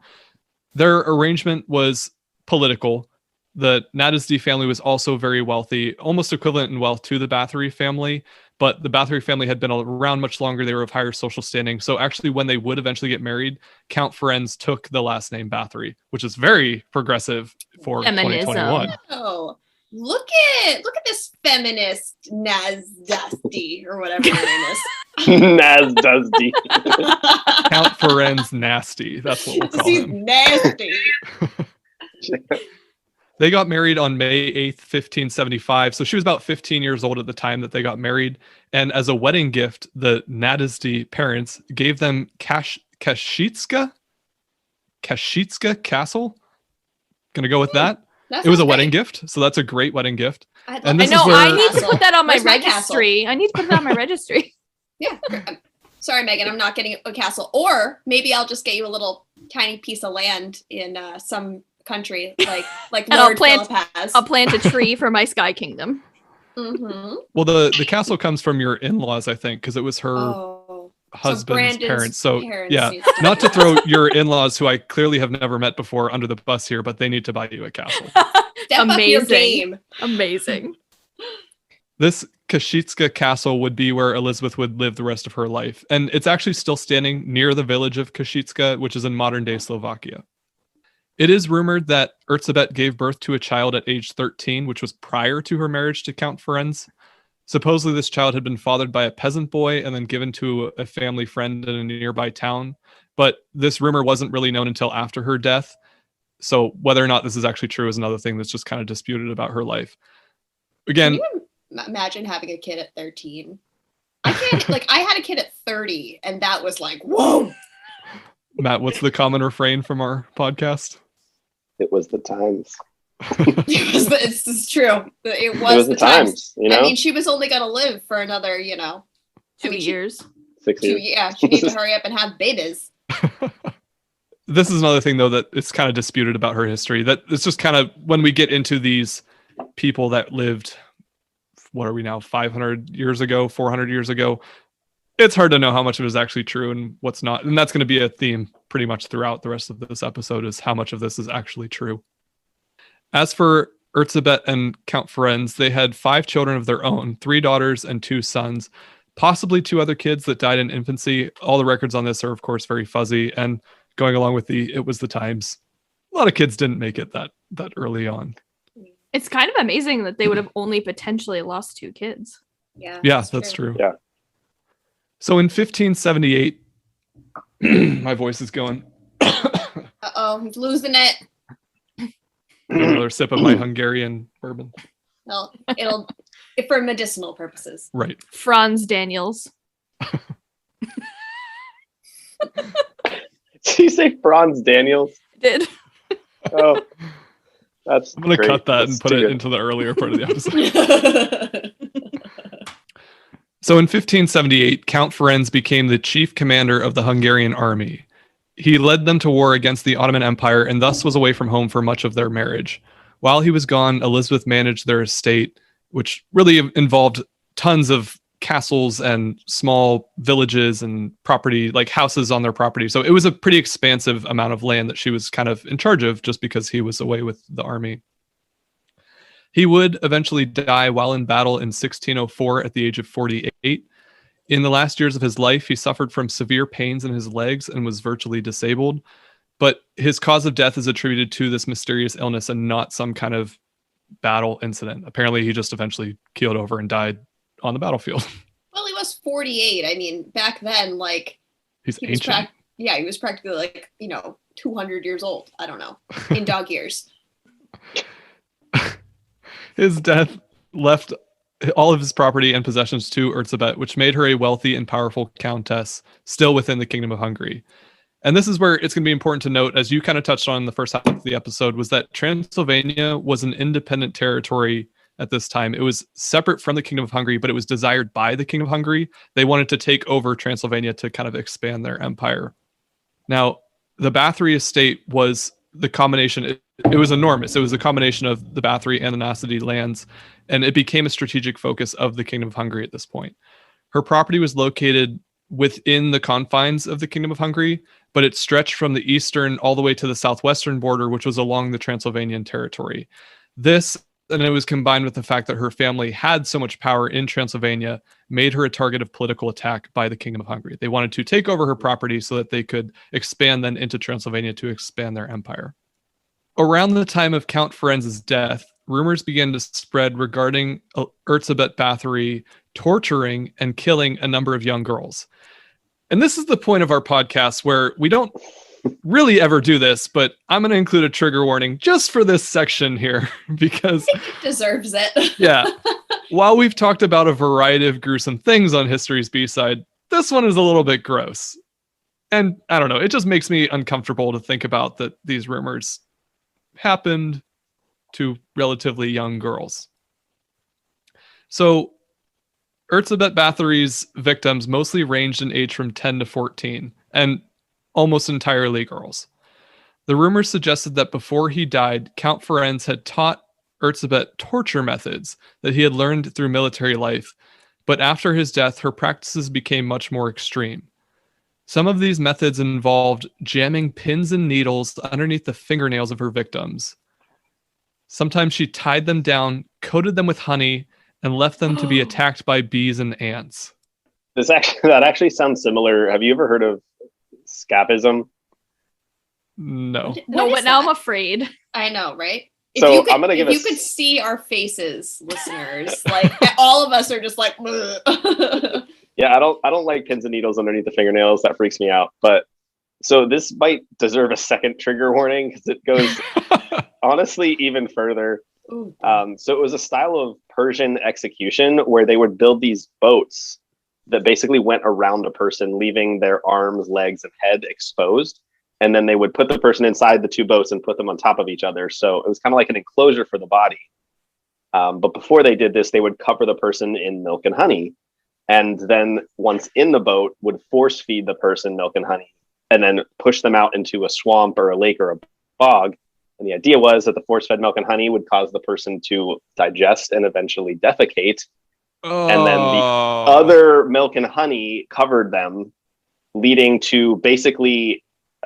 [SPEAKER 1] Their arrangement was political. The Nadezhdy family was also very wealthy, almost equivalent in wealth to the Báthory family, but the Báthory family had been around much longer. They were of higher social standing. So actually, when they would eventually get married, Count Ferenc took the last name Báthory, which is very progressive for
[SPEAKER 6] Feminism.
[SPEAKER 1] 2021.
[SPEAKER 5] Oh, look at this feminist Nasdusty or whatever her name is.
[SPEAKER 4] Nasdusty.
[SPEAKER 1] Count Ferenc Nasty. That's what we'll call
[SPEAKER 5] She's
[SPEAKER 1] him.
[SPEAKER 5] nasty.
[SPEAKER 1] They got married on May 8th, 1575. So she was about 15 years old at the time that they got married. And as a wedding gift, the Nadezhdy parents gave them Kashitska Castle. Gonna go with that. It was a wedding gift. So that's a great wedding gift. And this is where
[SPEAKER 6] I need to put that on my
[SPEAKER 5] Where's my
[SPEAKER 6] registry. I need to put it on my registry.
[SPEAKER 5] Yeah. Sorry, Megan, I'm not getting a castle. Or maybe I'll just get you a little tiny piece of land in some country like
[SPEAKER 6] And
[SPEAKER 5] Lord Philip has.
[SPEAKER 6] I'll plant a tree for my Sky Kingdom.
[SPEAKER 5] Mm-hmm.
[SPEAKER 1] Well, the castle comes from your in-laws, I think, because it was her husband's parents. So yeah, not to throw your in-laws, who I clearly have never met before, under the bus here, but they need to buy you a castle.
[SPEAKER 5] Step up your game.
[SPEAKER 6] Amazing.
[SPEAKER 1] This Kashitska castle would be where Elizabeth would live the rest of her life. And it's actually still standing near the village of Kashitska, which is in modern-day Slovakia. It is rumored that Erzsébet gave birth to a child at age 13, which was prior to her marriage to Count Ferenc. Supposedly, this child had been fathered by a peasant boy and then given to a family friend in a nearby town. But this rumor wasn't really known until after her death. So whether or not this is actually true is another thing that's just kind of disputed about her life. Again,
[SPEAKER 5] Can you imagine having a kid at 13? I had a kid at 30, and that was like, whoa.
[SPEAKER 1] Matt, what's the common refrain from our podcast?
[SPEAKER 4] It was the times.
[SPEAKER 5] It's true. It was
[SPEAKER 4] the times. You know?
[SPEAKER 5] I mean, she was only going to live for another,
[SPEAKER 6] 2 years.
[SPEAKER 4] 6 years.
[SPEAKER 5] Yeah, she needs to hurry up and have babies.
[SPEAKER 1] This is another thing, though, that it's kind of disputed about her history. That it's just kind of when we get into these people that lived, what are we now, 500 years ago, 400 years ago, it's hard to know how much of it is actually true and what's not. And that's going to be a theme pretty much throughout the rest of this episode, is how much of this is actually true. As for Erzsébet and Count Ferenc, they had 5 children of their own, 3 daughters and 2 sons, possibly 2 other kids that died in infancy. All the records on this are, of course, very fuzzy. And going along with it was the times, a lot of kids didn't make it that early on.
[SPEAKER 6] It's kind of amazing that they would have only potentially lost 2 kids.
[SPEAKER 5] Yeah,
[SPEAKER 1] that's true.
[SPEAKER 4] Yeah.
[SPEAKER 1] So in 1578, my voice is going.
[SPEAKER 5] Uh-oh, he's losing it.
[SPEAKER 1] Another sip of my Hungarian bourbon.
[SPEAKER 5] Well, it'll for medicinal purposes.
[SPEAKER 1] Right.
[SPEAKER 6] Franz Daniels.
[SPEAKER 4] Did you say Franz Daniels?
[SPEAKER 6] Did.
[SPEAKER 4] Oh, that's
[SPEAKER 1] I'm going to
[SPEAKER 4] great.
[SPEAKER 1] cut that
[SPEAKER 4] That's
[SPEAKER 1] and put
[SPEAKER 4] too
[SPEAKER 1] it
[SPEAKER 4] good.
[SPEAKER 1] into the earlier part of the episode. So in 1578, Count Ferenc became the chief commander of the Hungarian army. He led them to war against the Ottoman Empire and thus was away from home for much of their marriage. While he was gone, Elizabeth managed their estate, which really involved tons of castles and small villages and property, like houses on their property. So it was a pretty expansive amount of land that she was kind of in charge of just because he was away with the army. He would eventually die while in battle in 1604 at the age of 48. In the last years of his life, he suffered from severe pains in his legs and was virtually disabled. But his cause of death is attributed to this mysterious illness and not some kind of battle incident. Apparently, he just eventually keeled over and died on the battlefield.
[SPEAKER 5] Well, he was 48. I mean, back then, like,
[SPEAKER 1] he's ancient.
[SPEAKER 5] He was practically like, 200 years old. I don't know, in dog years.
[SPEAKER 1] His death left all of his property and possessions to Erzsébet, which made her a wealthy and powerful countess still within the Kingdom of Hungary. And this is where it's going to be important to note, as you kind of touched on in the first half of the episode, was that Transylvania was an independent territory at this time. It was separate from the Kingdom of Hungary, but it was desired by the King of Hungary. They wanted to take over Transylvania to kind of expand their empire. Now, the Báthory estate was the combination, it was enormous. It was a combination of the Báthory and the Nászedy lands, and it became a strategic focus of the Kingdom of Hungary at this point. Her property was located within the confines of the Kingdom of Hungary, but it stretched from the eastern all the way to the southwestern border, which was along the Transylvanian territory. This, and it was combined with the fact that her family had so much power in Transylvania, made her a target of political attack by the Kingdom of Hungary. They wanted to take over her property so that they could expand then into Transylvania to expand their empire. Around the time of Count Ferenc's death, rumors began to spread regarding Erzsébet Báthory torturing and killing a number of young girls. And this is the point of our podcast where we don't really ever do this, but I'm going to include a trigger warning just for this section here because
[SPEAKER 5] it deserves it.
[SPEAKER 1] Yeah. While we've talked about a variety of gruesome things on History's B-side, this one is a little bit gross. And I don't know, it just makes me uncomfortable to think about that these rumors happened to relatively young girls. So Erzsébet Báthory's victims mostly ranged in age from 10 to 14, and almost entirely girls. The rumors suggested that before he died, Count Ferenc had taught Erzsébet torture methods that he had learned through military life, but after his death, her practices became much more extreme. Some of these methods involved jamming pins and needles underneath the fingernails of her victims. Sometimes she tied them down, coated them with honey, and left them to be attacked by bees and ants.
[SPEAKER 4] That actually sounds similar. Have you ever heard of scapism?
[SPEAKER 1] No.
[SPEAKER 6] No, but now I'm afraid.
[SPEAKER 5] I know, right?
[SPEAKER 4] If you
[SPEAKER 5] could see our faces, listeners, like all of us are just like,
[SPEAKER 4] yeah, I don't like pins and needles underneath the fingernails. That freaks me out. But so this might deserve a second trigger warning because it goes honestly even further. So it was a style of Persian execution where they would build these boats that basically went around a person, leaving their arms, legs, and head exposed. And then they would put the person inside the two boats and put them on top of each other. So it was kind of like an enclosure for the body. But before they did this, they would cover the person in milk and honey. And then once in the boat, would force feed the person milk and honey and then push them out into a swamp or a lake or a bog. And the idea was that the force-fed milk and honey would cause the person to digest and eventually defecate. Oh. And then the other milk and honey covered them, leading to basically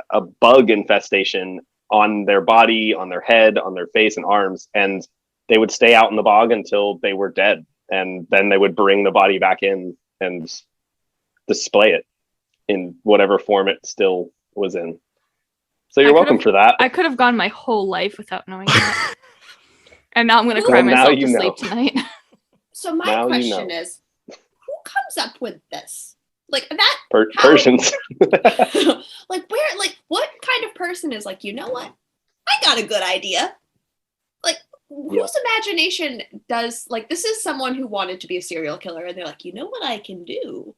[SPEAKER 4] a bug infestation on their body, on their head, on their face and arms. And they would stay out in the bog until they were dead. And then they would bring the body back in and display it in whatever form it still was in. So you're welcome for that.
[SPEAKER 6] I could have gone my whole life without knowing that. And now I'm going to cry myself to sleep tonight.
[SPEAKER 5] So my question is, who comes up with this? Like that
[SPEAKER 4] Persians.
[SPEAKER 5] Like what kind of person is like, you know what? I got a good idea. Like whose imagination does, like, this is someone who wanted to be a serial killer and they're like, you know what I can do?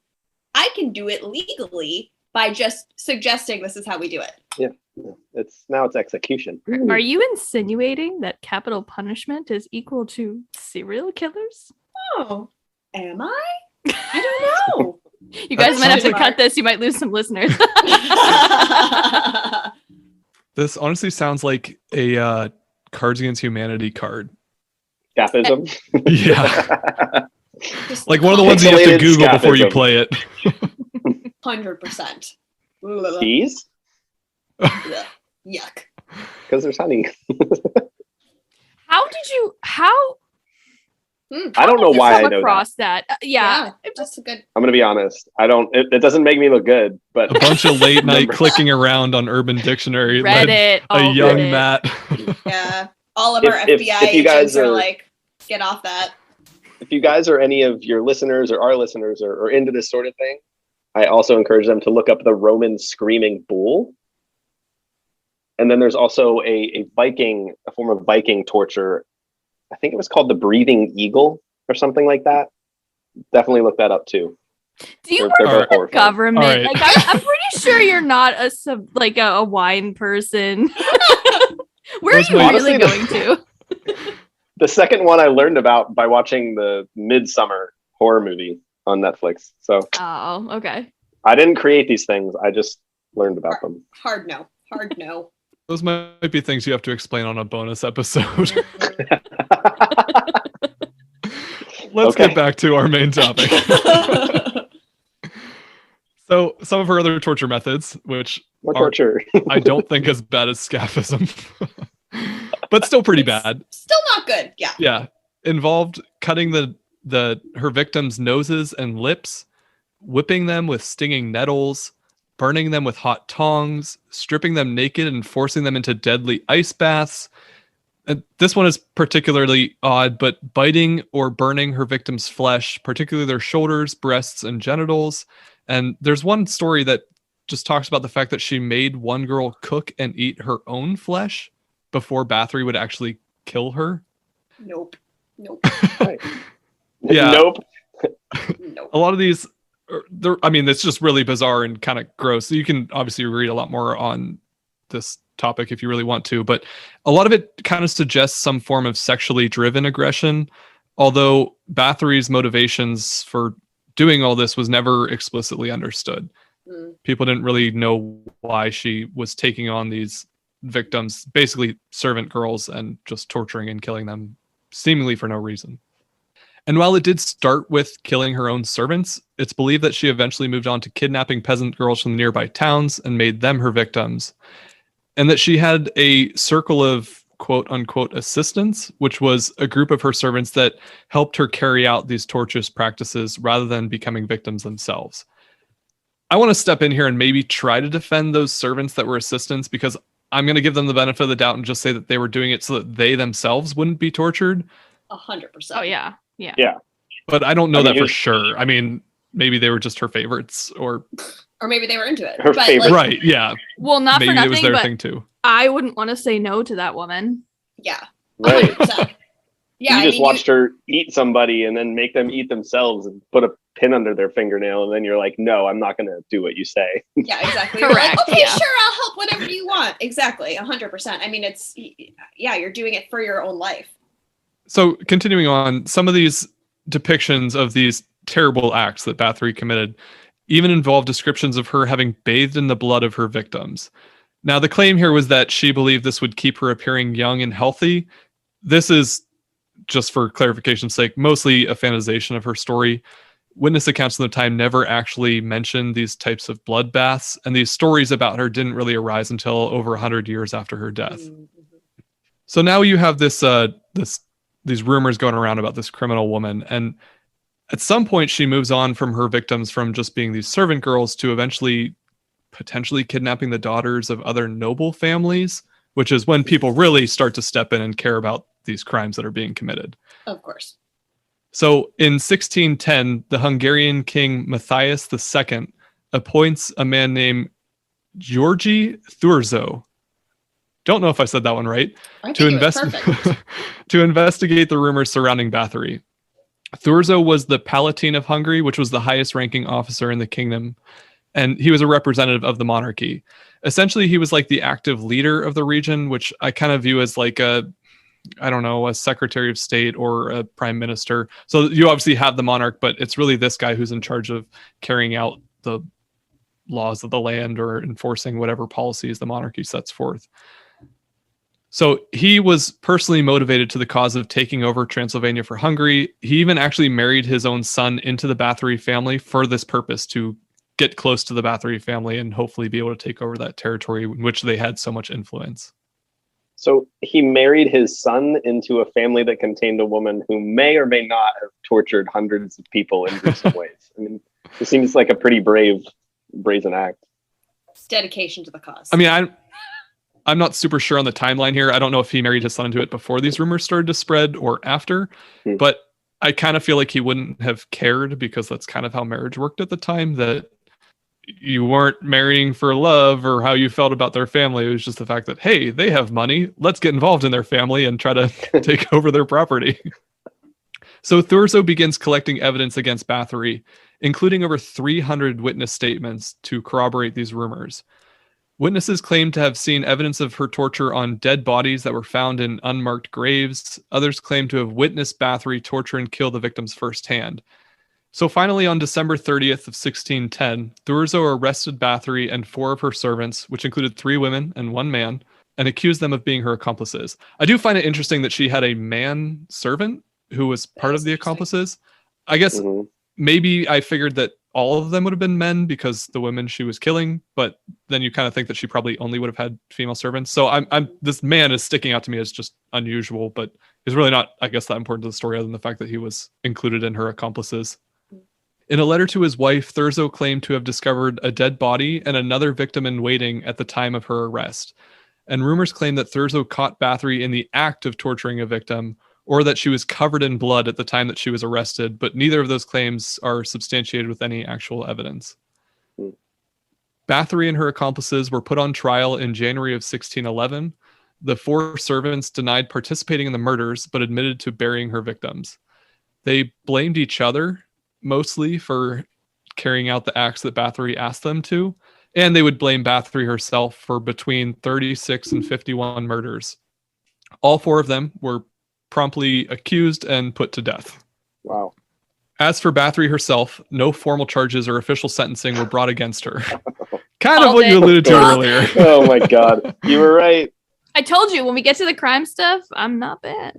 [SPEAKER 5] I can do it legally by just suggesting this is how we do it.
[SPEAKER 4] Yeah. It's execution.
[SPEAKER 6] Are you insinuating that capital punishment is equal to serial killers?
[SPEAKER 5] Oh, am I? I don't know.
[SPEAKER 6] You guys might have to cut this. You might lose some listeners.
[SPEAKER 1] This honestly sounds like a Cards Against Humanity card.
[SPEAKER 4] Scapism?
[SPEAKER 1] Yeah.
[SPEAKER 5] Just
[SPEAKER 1] Like one of the ones you have to
[SPEAKER 4] Pixelated
[SPEAKER 1] Google before you
[SPEAKER 4] scaphism.
[SPEAKER 1] play it.
[SPEAKER 5] 100%.
[SPEAKER 4] Bees?
[SPEAKER 5] Yuck.
[SPEAKER 4] Because there's honey.
[SPEAKER 6] How did you? How?
[SPEAKER 4] I don't know
[SPEAKER 6] did you
[SPEAKER 4] why I
[SPEAKER 6] come
[SPEAKER 4] know that.
[SPEAKER 6] across that. Yeah.
[SPEAKER 5] That's a good.
[SPEAKER 4] I'm gonna be honest. I don't. It doesn't make me look good, but
[SPEAKER 1] A bunch of late night
[SPEAKER 4] Numbers.
[SPEAKER 1] clicking around on Urban Dictionary led
[SPEAKER 6] Reddit.
[SPEAKER 1] a
[SPEAKER 6] all
[SPEAKER 1] young
[SPEAKER 6] Reddit.
[SPEAKER 1] Matt.
[SPEAKER 5] Yeah. All of
[SPEAKER 4] If-
[SPEAKER 5] our
[SPEAKER 4] if
[SPEAKER 5] FBI
[SPEAKER 4] you guys
[SPEAKER 5] agents are
[SPEAKER 4] are-
[SPEAKER 5] like, get off that.
[SPEAKER 4] if you guys or any of your listeners or our listeners are into this sort of thing, I also encourage them to look up the Roman screaming bull. And then there's also a form of Viking torture. I think it was called the breathing eagle or something like that. Definitely look that up too.
[SPEAKER 6] Do you
[SPEAKER 4] They're
[SPEAKER 6] work
[SPEAKER 4] both
[SPEAKER 6] for the
[SPEAKER 4] horrifying.
[SPEAKER 6] government?
[SPEAKER 1] All right.
[SPEAKER 6] Like, I'm pretty sure you're not a wine person. Where are
[SPEAKER 1] Those
[SPEAKER 6] you
[SPEAKER 1] might-
[SPEAKER 6] really
[SPEAKER 4] Honestly,
[SPEAKER 6] going to?
[SPEAKER 4] The second one I learned about by watching the Midsummer horror movie on Netflix. So
[SPEAKER 6] Oh, okay.
[SPEAKER 4] I didn't create these things. I just learned about them.
[SPEAKER 5] Hard no. Hard no.
[SPEAKER 1] Those might be things you have to explain on a bonus episode. Let's
[SPEAKER 4] Okay.
[SPEAKER 1] get back to our main topic. So some of her other torture methods, which
[SPEAKER 4] More
[SPEAKER 1] are,
[SPEAKER 4] torture.
[SPEAKER 1] I don't think as bad as scaphism, but still pretty bad.
[SPEAKER 5] Still not good. Yeah.
[SPEAKER 1] Yeah, involved cutting her victims' noses and lips, whipping them with stinging nettles, burning them with hot tongs, stripping them naked and forcing them into deadly ice baths. And this one is particularly odd, but biting or burning her victims' flesh, particularly their shoulders, breasts, and genitals. And there's one story that just talks about the fact that she made one girl cook and eat her own flesh before Báthory would actually kill her.
[SPEAKER 5] Nope. Nope.
[SPEAKER 1] Yeah.
[SPEAKER 4] Nope.
[SPEAKER 5] Nope.
[SPEAKER 1] A lot of these, it's just really bizarre and kind of gross. So you can obviously read a lot more on this topic if you really want to, but a lot of it kind of suggests some form of sexually driven aggression, although Báthory's motivations for doing all this was never explicitly understood. People didn't really know why she was taking on these victims, basically servant girls, and just torturing and killing them seemingly for no reason. And while it did start with killing her own servants, it's believed that she eventually moved on to kidnapping peasant girls from nearby towns and made them her victims. And that she had a circle of quote unquote assistants, which was a group of her servants that helped her carry out these torturous practices rather than becoming victims themselves. I want to step in here and maybe try to defend those servants that were assistants, because I'm going to give them the benefit of the doubt and just say that they were doing it so that they themselves wouldn't be tortured.
[SPEAKER 5] 100%.
[SPEAKER 6] Oh yeah. Yeah.
[SPEAKER 4] Yeah.
[SPEAKER 1] But I don't know
[SPEAKER 4] I mean,
[SPEAKER 1] that for
[SPEAKER 4] here's-
[SPEAKER 1] sure. I mean, maybe they were just her favorites, or
[SPEAKER 5] Maybe they were into it.
[SPEAKER 4] Her
[SPEAKER 5] but
[SPEAKER 4] favorite.
[SPEAKER 5] like,
[SPEAKER 1] right, yeah.
[SPEAKER 6] Well, not
[SPEAKER 1] Maybe
[SPEAKER 6] for
[SPEAKER 1] it was
[SPEAKER 6] nothing,
[SPEAKER 1] their
[SPEAKER 6] but
[SPEAKER 1] thing too.
[SPEAKER 6] I wouldn't want to say no to that woman.
[SPEAKER 5] yeah.
[SPEAKER 4] Right.
[SPEAKER 5] 100%. Yeah.
[SPEAKER 4] You just watched her eat somebody and then make them eat themselves and put a pin under their fingernail, and then you're like, no, I'm not going to do what you say.
[SPEAKER 5] Yeah, exactly. You're like,
[SPEAKER 6] Correct,
[SPEAKER 5] okay,
[SPEAKER 6] yeah.
[SPEAKER 5] sure, I'll help whatever you want. Exactly. 100%. I mean, you're doing it for your own life.
[SPEAKER 1] So continuing on, some of these depictions of these terrible acts that Báthory committed even involved descriptions of her having bathed in the blood of her victims. Now, the claim here was that she believed this would keep her appearing young and healthy. This is, just for clarification's sake, mostly a fantasization of her story. Witness accounts of the time never actually mentioned these types of bloodbaths, and these stories about her didn't really arise until over 100 years after her death. So now you have these rumors going around about this criminal woman, and at some point she moves on from her victims from just being these servant girls to eventually potentially kidnapping the daughters of other noble families, which is when people really start to step in and care about these crimes that are being committed.
[SPEAKER 5] Of course.
[SPEAKER 1] So in 1610, the Hungarian king Matthias II appoints a man named György Thurzó. Don't know if I said that one right. To investigate the rumors surrounding Báthory. Thurzó was the Palatine of Hungary, which was the highest ranking officer in the kingdom, and he was a representative of the monarchy. Essentially, he was like the active leader of the region, which I kind of view as like a secretary of state or a prime minister. So you obviously have the monarch, but it's really this guy who's in charge of carrying out the laws of the land or enforcing whatever policies the monarchy sets forth. So he was personally motivated to the cause of taking over Transylvania for Hungary. He even actually married his own son into the Báthory family for this purpose, to get close to the Báthory family and hopefully be able to take over that territory in which they had so much influence.
[SPEAKER 4] So he married his son into a family that contained a woman who may or may not have tortured hundreds of people in gruesome ways. I mean, it seems like a pretty brazen act.
[SPEAKER 5] It's dedication to the cause.
[SPEAKER 1] I mean, I'm not super sure on the timeline here. I don't know if he married his son into it before these rumors started to spread or after, but I kind of feel like he wouldn't have cared, because that's kind of how marriage worked at the time, that you weren't marrying for love or how you felt about their family. It was just the fact that, hey, they have money. Let's get involved in their family and try to take over their property. So Thurzo begins collecting evidence against Báthory, including over 300 witness statements to corroborate these rumors. Witnesses claim to have seen evidence of her torture on dead bodies that were found in unmarked graves. Others claim to have witnessed Báthory torture and kill the victims firsthand. So finally, on December 30th of 1610, Thurzo arrested Báthory and 4 of her servants, which included 3 women and 1 man, and accused them of being her accomplices. I do find it interesting that she had a man servant who was part of the accomplices. I guess maybe I figured that all of them would have been men because the women she was killing, but then you kind of think that she probably only would have had female servants. So this man is sticking out to me as just unusual, but is really not, I guess, that important to the story, other than the fact that he was included in her accomplices. In a letter to his wife, Thurzo claimed to have discovered a dead body and another victim in waiting at the time of her arrest. And rumors claim that Thurzo caught Báthory in the act of torturing a victim, or that she was covered in blood at the time that she was arrested, but neither of those claims are substantiated with any actual evidence. Báthory and her accomplices were put on trial in January of 1611. The 4 servants denied participating in the murders, but admitted to burying her victims. They blamed each other, mostly for carrying out the acts that Báthory asked them to, and they would blame Báthory herself for between 36 and 51 murders. All 4 of them were promptly accused and put to death.
[SPEAKER 4] Wow.
[SPEAKER 1] As for Báthory herself, no formal charges or official sentencing were brought against her. Kind of what you alluded to earlier.
[SPEAKER 4] Oh my God. You were right.
[SPEAKER 6] I told you, when we get to the crime stuff, I'm not bad.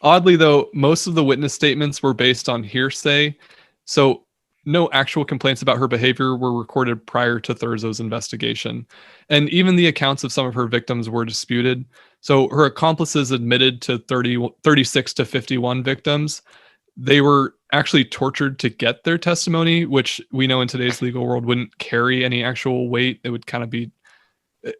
[SPEAKER 1] Oddly, though, most of the witness statements were based on hearsay, so no actual complaints about her behavior were recorded prior to Thurzo's investigation. And even the accounts of some of her victims were disputed. So her accomplices admitted to 36 to 51 victims. They were actually tortured to get their testimony, which we know in today's legal world wouldn't carry any actual weight. It would kind of be,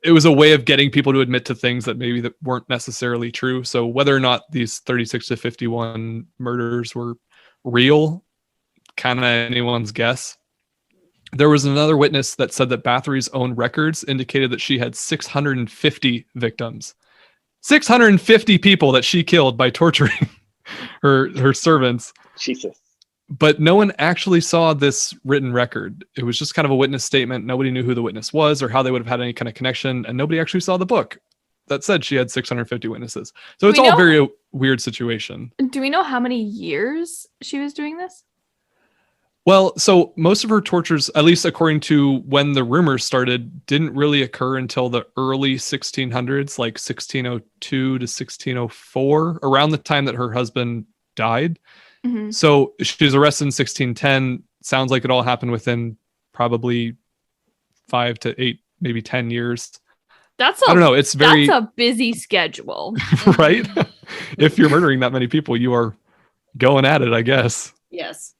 [SPEAKER 1] it was a way of getting people to admit to things that maybe that weren't necessarily true. So whether or not these 36 to 51 murders were real, kind of anyone's guess. There was another witness that said that Báthory's own records indicated that she had 650 victims. 650 people that she killed by torturing her servants.
[SPEAKER 4] Jesus.
[SPEAKER 1] But no one actually saw this written record. It was just kind of a witness statement. Nobody knew who the witness was or how they would have had any kind of connection, and nobody actually saw the book that said she had 650 witnesses. So it's all a very weird situation.
[SPEAKER 6] Do we know how many years she was doing this?
[SPEAKER 1] Well, so most of her tortures, at least according to when the rumors started, didn't really occur until the early 1600s, like 1602 to 1604, around the time that her husband died. Mm-hmm. So she was arrested in 1610. Sounds like it all happened within probably 5 to 8, maybe 10 years. I don't know. That's
[SPEAKER 6] a busy schedule.
[SPEAKER 1] Right? If you're murdering that many people, you are going at it, I guess.
[SPEAKER 5] Yes.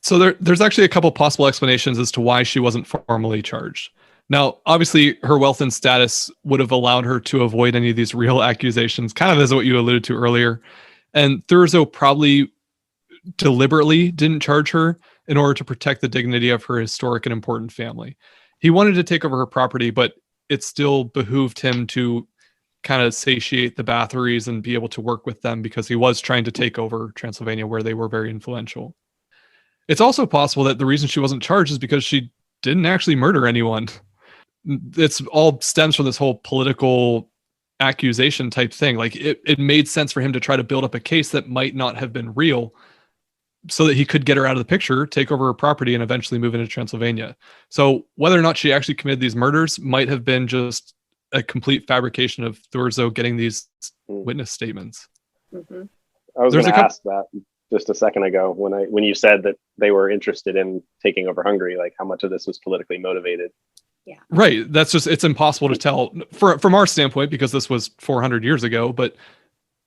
[SPEAKER 1] So there's actually a couple possible explanations as to why she wasn't formally charged. Now, obviously, her wealth and status would have allowed her to avoid any of these real accusations, kind of as what you alluded to earlier. And Thurzo probably deliberately didn't charge her in order to protect the dignity of her historic and important family. He wanted to take over her property, but it still behooved him to kind of satiate the Báthorys and be able to work with them because he was trying to take over Transylvania, where they were very influential. It's also possible that the reason she wasn't charged is because she didn't actually murder anyone. It's all stems from this whole political accusation type thing. Like it made sense for him to try to build up a case that might not have been real so that he could get her out of the picture, take over her property, and eventually move into Transylvania. So whether or not she actually committed these murders might have been just a complete fabrication of Thurzo getting these witness statements.
[SPEAKER 5] Mm-hmm.
[SPEAKER 4] I was going to ask that just a second ago when you said that they were interested in taking over Hungary, like how much of this was politically motivated.
[SPEAKER 5] Yeah.
[SPEAKER 1] Right. That's just, it's impossible to tell from our standpoint, because this was 400 years ago, but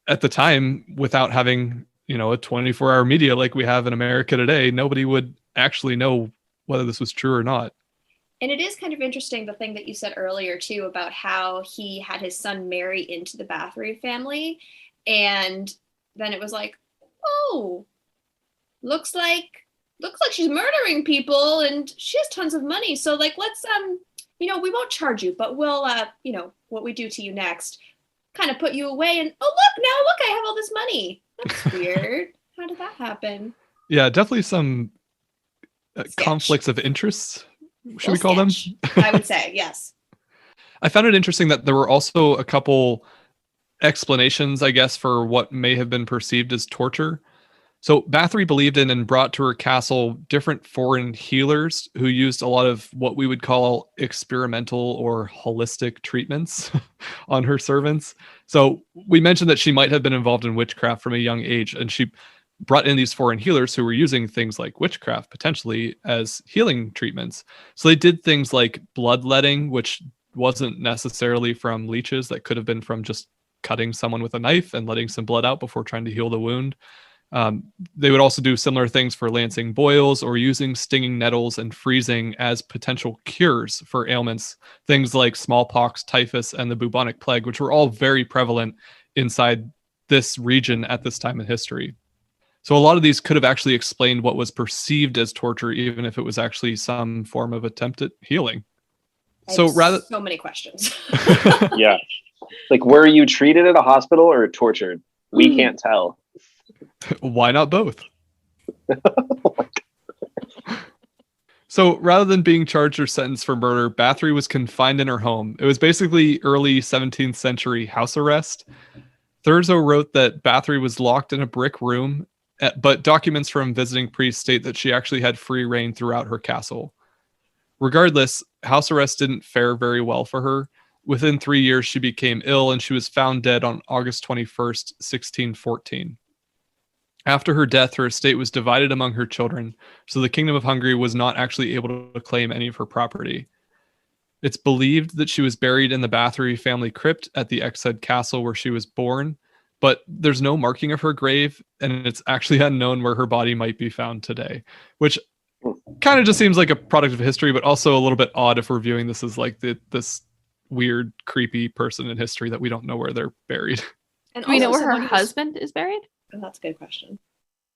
[SPEAKER 1] at the time, without having, a 24-hour media like we have in America today, nobody would actually know whether this was true or not.
[SPEAKER 5] And it is kind of interesting, the thing that you said earlier too, about how he had his son marry into the Báthory family. And then it was like, oh, looks like she's murdering people and she has tons of money. So like, let's, we won't charge you, but we'll, what we do to you next, kind of put you away. And look, I have all this money. That's weird. How did that happen?
[SPEAKER 1] Yeah, definitely some conflicts of interest. Should we call them?
[SPEAKER 5] I would say, yes.
[SPEAKER 1] I found it interesting that there were also a couple explanations, I guess, for what may have been perceived as torture. So Báthory believed in and brought to her castle different foreign healers who used a lot of what we would call experimental or holistic treatments on her servants. So we mentioned that she might have been involved in witchcraft from a young age, and she brought in these foreign healers who were using things like witchcraft potentially as healing treatments. So they did things like bloodletting, which wasn't necessarily from leeches. That could have been from just cutting someone with a knife and letting some blood out before trying to heal the wound. They would also do similar things for lancing boils or using stinging nettles and freezing as potential cures for ailments, things like smallpox, typhus, and the bubonic plague, which were all very prevalent inside this region at this time in history. So a lot of these could have actually explained what was perceived as torture, even if it was actually some form of attempt at healing. So
[SPEAKER 5] many questions.
[SPEAKER 4] Yeah. Like, were you treated at a hospital or tortured? We can't tell.
[SPEAKER 1] Why not both? So rather than being charged or sentenced for murder, Báthory was confined in her home. It was basically early 17th century house arrest. Thurzo wrote that Báthory was locked in a brick room, but documents from visiting priests state that she actually had free reign throughout her castle. Regardless, house arrest didn't fare very well for her. Within 3 years, she became ill and she was found dead on August 21st, 1614. After her death, her estate was divided among her children, so the Kingdom of Hungary was not actually able to claim any of her property. It's believed that she was buried in the Báthory family crypt at the Erzsébet castle where she was born, but there's no marking of her grave, and it's actually unknown where her body might be found today, which kind of just seems like a product of history, but also a little bit odd if we're viewing this as like this weird, creepy person in history that we don't know where they're buried.
[SPEAKER 6] And do we know where her husband is buried?
[SPEAKER 5] Oh, that's a good question.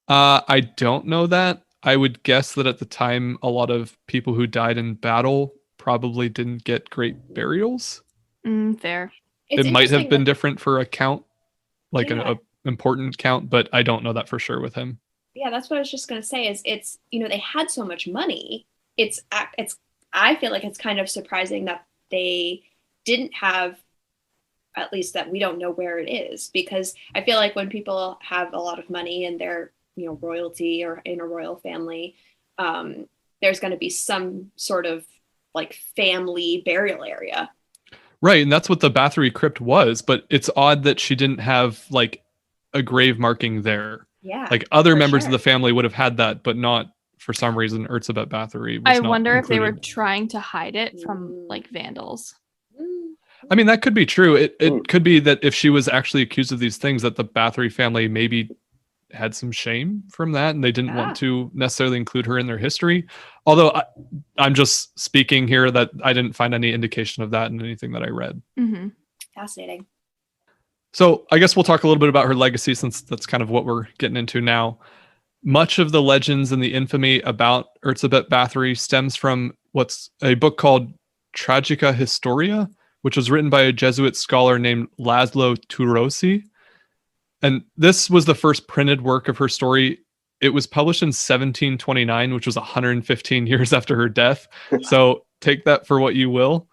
[SPEAKER 1] I don't know that. I would guess that at the time, a lot of people who died in battle probably didn't get great burials.
[SPEAKER 6] Fair.
[SPEAKER 1] It might have been different for a count, like an important count, but I don't know that for sure with him.
[SPEAKER 5] Yeah, that's what I was just going to say is it's, they had so much money. I feel like it's kind of surprising that they didn't have, at least that we don't know where it is, because I feel like when people have a lot of money and they're, royalty or in a royal family, there's going to be some sort of like family burial area.
[SPEAKER 1] Right. And that's what the Báthory crypt was, but it's odd that she didn't have like a grave marking there.
[SPEAKER 5] Yeah.
[SPEAKER 1] Like other members of the family would have had that, but not for some reason Erzsébet Báthory.
[SPEAKER 6] I wonder if they were trying to hide it from like vandals.
[SPEAKER 1] I mean, that could be true. It could be that if she was actually accused of these things, that the Báthory family maybe had some shame from that and they didn't want to necessarily include her in their history. Although I'm just speaking here that I didn't find any indication of that in anything that I read.
[SPEAKER 6] Mm-hmm.
[SPEAKER 5] Fascinating.
[SPEAKER 1] So I guess we'll talk a little bit about her legacy, since that's kind of what we're getting into now. Much of the legends and the infamy about Erzsébet Báthory stems from what's a book called Tragica Historia, which was written by a Jesuit scholar named Laszlo Turosi. And this was the first printed work of her story. It was published in 1729, which was 115 years after her death. So take that for what you will.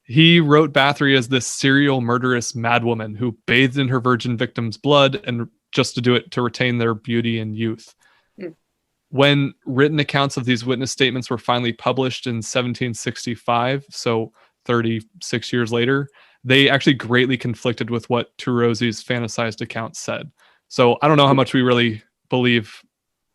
[SPEAKER 1] He wrote Báthory as this serial murderous madwoman who bathed in her virgin victims' blood and just to do it to retain their beauty and youth. When written accounts of these witness statements were finally published in 1765, so 36 years later, they actually greatly conflicted with what Turosi's fantasized account said. So I don't know how much we really believe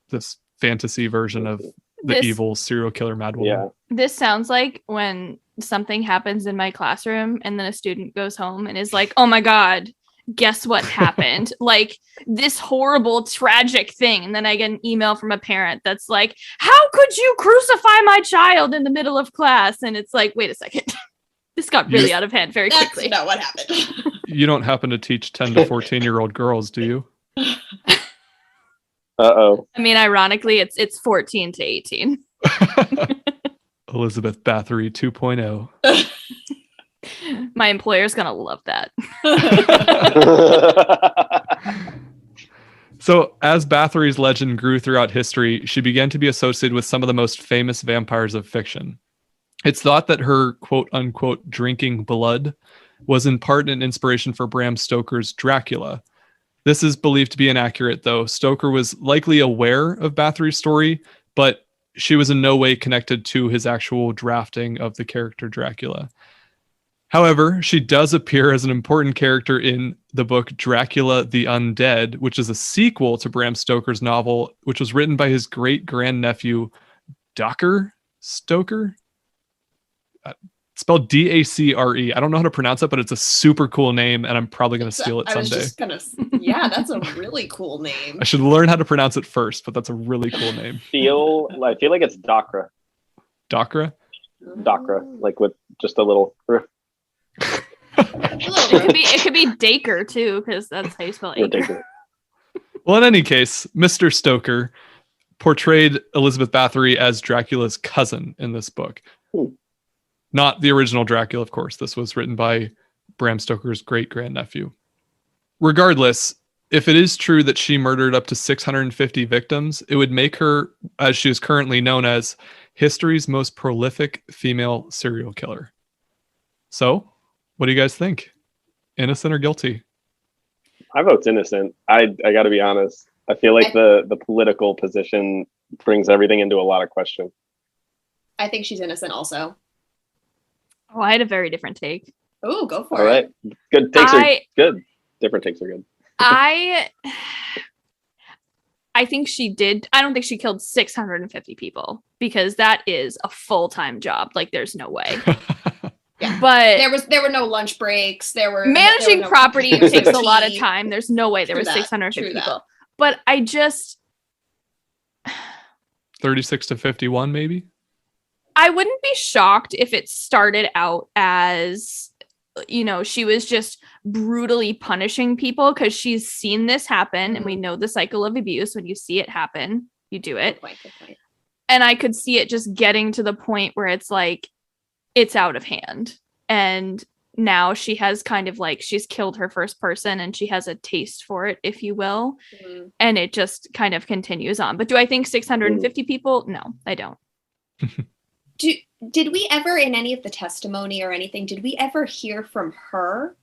[SPEAKER 1] this fantasy version of the evil serial killer madwoman.
[SPEAKER 4] Yeah.
[SPEAKER 6] This sounds like when something happens in my classroom and then a student goes home and is like, oh my God, guess what happened? Like this horrible, tragic thing. And then I get an email from a parent that's like, how could you crucify my child in the middle of class? And it's like, wait a second. This got really out of hand very quickly.
[SPEAKER 5] That's not what happened.
[SPEAKER 1] You don't happen to teach 10 to 14-year-old girls, do you?
[SPEAKER 4] Uh-oh.
[SPEAKER 6] I mean, ironically, it's 14 to 18.
[SPEAKER 1] Erzsébet Báthory 2.0.
[SPEAKER 6] My employer's gonna love that.
[SPEAKER 1] So, as Báthory's legend grew throughout history, she began to be associated with some of the most famous vampires of fiction. It's thought that her quote-unquote drinking blood was in part an inspiration for Bram Stoker's Dracula. This is believed to be inaccurate, though. Stoker was likely aware of Báthory's story, but she was in no way connected to his actual drafting of the character Dracula. However, she does appear as an important character in the book Dracula the Undead, which is a sequel to Bram Stoker's novel, which was written by his great-grandnephew, Dacre Stoker? Spelled D-A-C-R-E. I don't know how to pronounce it, but it's a super cool name, and I'm probably going to steal it someday.
[SPEAKER 5] Yeah, that's a really cool name.
[SPEAKER 1] I should learn how to pronounce it first, but that's a really cool name.
[SPEAKER 4] I feel like it's Dacre.
[SPEAKER 1] Dacre?
[SPEAKER 4] Dacre, like with just a little...
[SPEAKER 6] It could be Dacre too, because that's how you spell acre.
[SPEAKER 1] Well, in any case, Mr. Stoker portrayed Erzsébet Báthory as Dracula's cousin in this book.
[SPEAKER 4] Ooh.
[SPEAKER 1] Not the original Dracula, of course. This was written by Bram Stoker's great-grandnephew. Regardless, if it is true that she murdered up to 650 victims, it would make her, as she is currently known as, history's most prolific female serial killer. So, what do you guys think? Innocent or guilty?
[SPEAKER 4] I vote innocent. I got to be honest. I feel like the political position brings everything into a lot of question.
[SPEAKER 5] I think she's innocent also.
[SPEAKER 6] Oh, I had a very different take.
[SPEAKER 5] Oh, go for it.
[SPEAKER 4] All right. Good takes are good. Different takes are good.
[SPEAKER 6] I think she did. I don't think she killed 650 people because that is a full-time job. Like, there's no way.
[SPEAKER 5] Yeah,
[SPEAKER 6] but
[SPEAKER 5] there were no lunch breaks.
[SPEAKER 6] Managing
[SPEAKER 5] no
[SPEAKER 6] property takes a lot of time. There's no way there
[SPEAKER 5] True
[SPEAKER 6] was
[SPEAKER 5] that.
[SPEAKER 6] 650
[SPEAKER 5] True
[SPEAKER 6] people.
[SPEAKER 5] that.
[SPEAKER 6] But I just
[SPEAKER 1] 36 to 51, maybe?
[SPEAKER 6] I wouldn't be shocked if it started out as, you know, she was just brutally punishing people because she's seen this happen, and we know the cycle of abuse. When you see it happen, you do it.
[SPEAKER 5] Good point.
[SPEAKER 6] And I could see it just getting to the point where it's like, it's out of hand. And now she has kind of like, she's killed her first person and she has a taste for it, if you will.
[SPEAKER 5] Mm-hmm.
[SPEAKER 6] And it just kind of continues on. But do I think 650 people? No, I don't.
[SPEAKER 5] Did we ever, in any of the testimony or anything, did we ever hear from her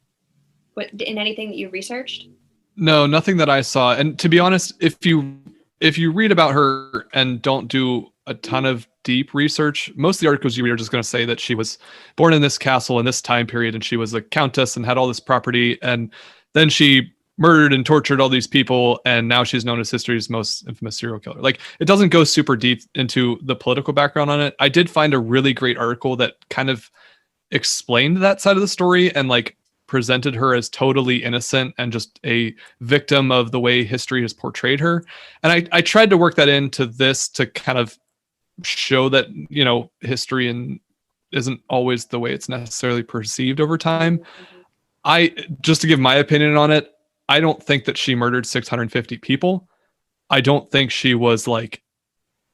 [SPEAKER 5] in anything that you researched?
[SPEAKER 1] No, nothing that I saw. And to be honest, if you read about her and don't do a ton of deep research, most of the articles you read are just going to say that she was born in this castle in this time period and she was a countess and had all this property, and then she murdered and tortured all these people, and now she's known as history's most infamous serial killer. Like, it doesn't go super deep into the political background on it. I did find a really great article that kind of explained that side of the story and like presented her as totally innocent and just a victim of the way history has portrayed her. And I tried to work that into this to kind of show that, you know, history isn't always the way it's necessarily perceived over time. Just to give my opinion on it, I don't think that she murdered 650 people. I don't think she was like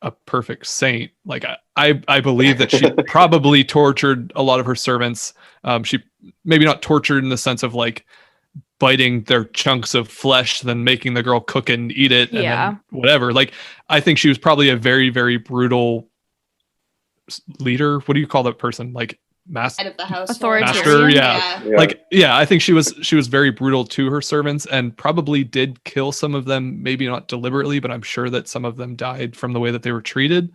[SPEAKER 1] a perfect saint. Like, I believe that she probably tortured a lot of her servants. She maybe not tortured in the sense of like biting their chunks of flesh, then making the girl cook and eat it, and then whatever. Like, I think she was probably a very, very brutal leader. What do you call that person? Like,
[SPEAKER 5] Head of the house,
[SPEAKER 6] authoritarian.
[SPEAKER 1] Master, Like, I think she was very brutal to her servants and probably did kill some of them, maybe not deliberately, but I'm sure that some of them died from the way that they were treated.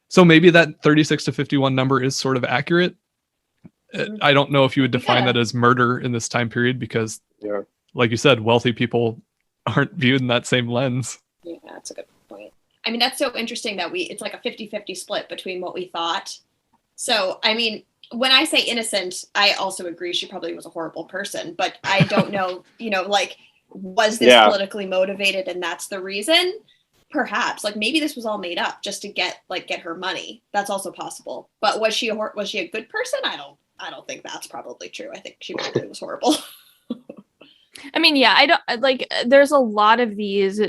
[SPEAKER 1] So maybe that 36 to 51 number is sort of accurate. I don't know if you would define
[SPEAKER 5] gotta-
[SPEAKER 1] that as murder in this time period because,
[SPEAKER 4] Yeah.
[SPEAKER 1] like you said, wealthy people aren't viewed in that same lens.
[SPEAKER 5] Yeah, that's a good point. I mean, that's so interesting that it's like a 50-50 split between what we thought. So, I mean, when I say innocent, I also agree she probably was a horrible person, but I don't know, like, was this politically motivated and that's the reason? Perhaps. Like, maybe this was all made up just to get her money. That's also possible. But was she a good person? I don't think that's probably true. I think she probably was horrible.
[SPEAKER 6] I mean, yeah, I don't like, there's a lot of these.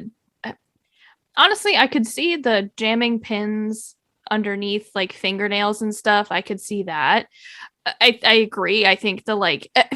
[SPEAKER 6] Honestly, I could see the jamming pins underneath like fingernails and stuff. I could see that. I agree. I think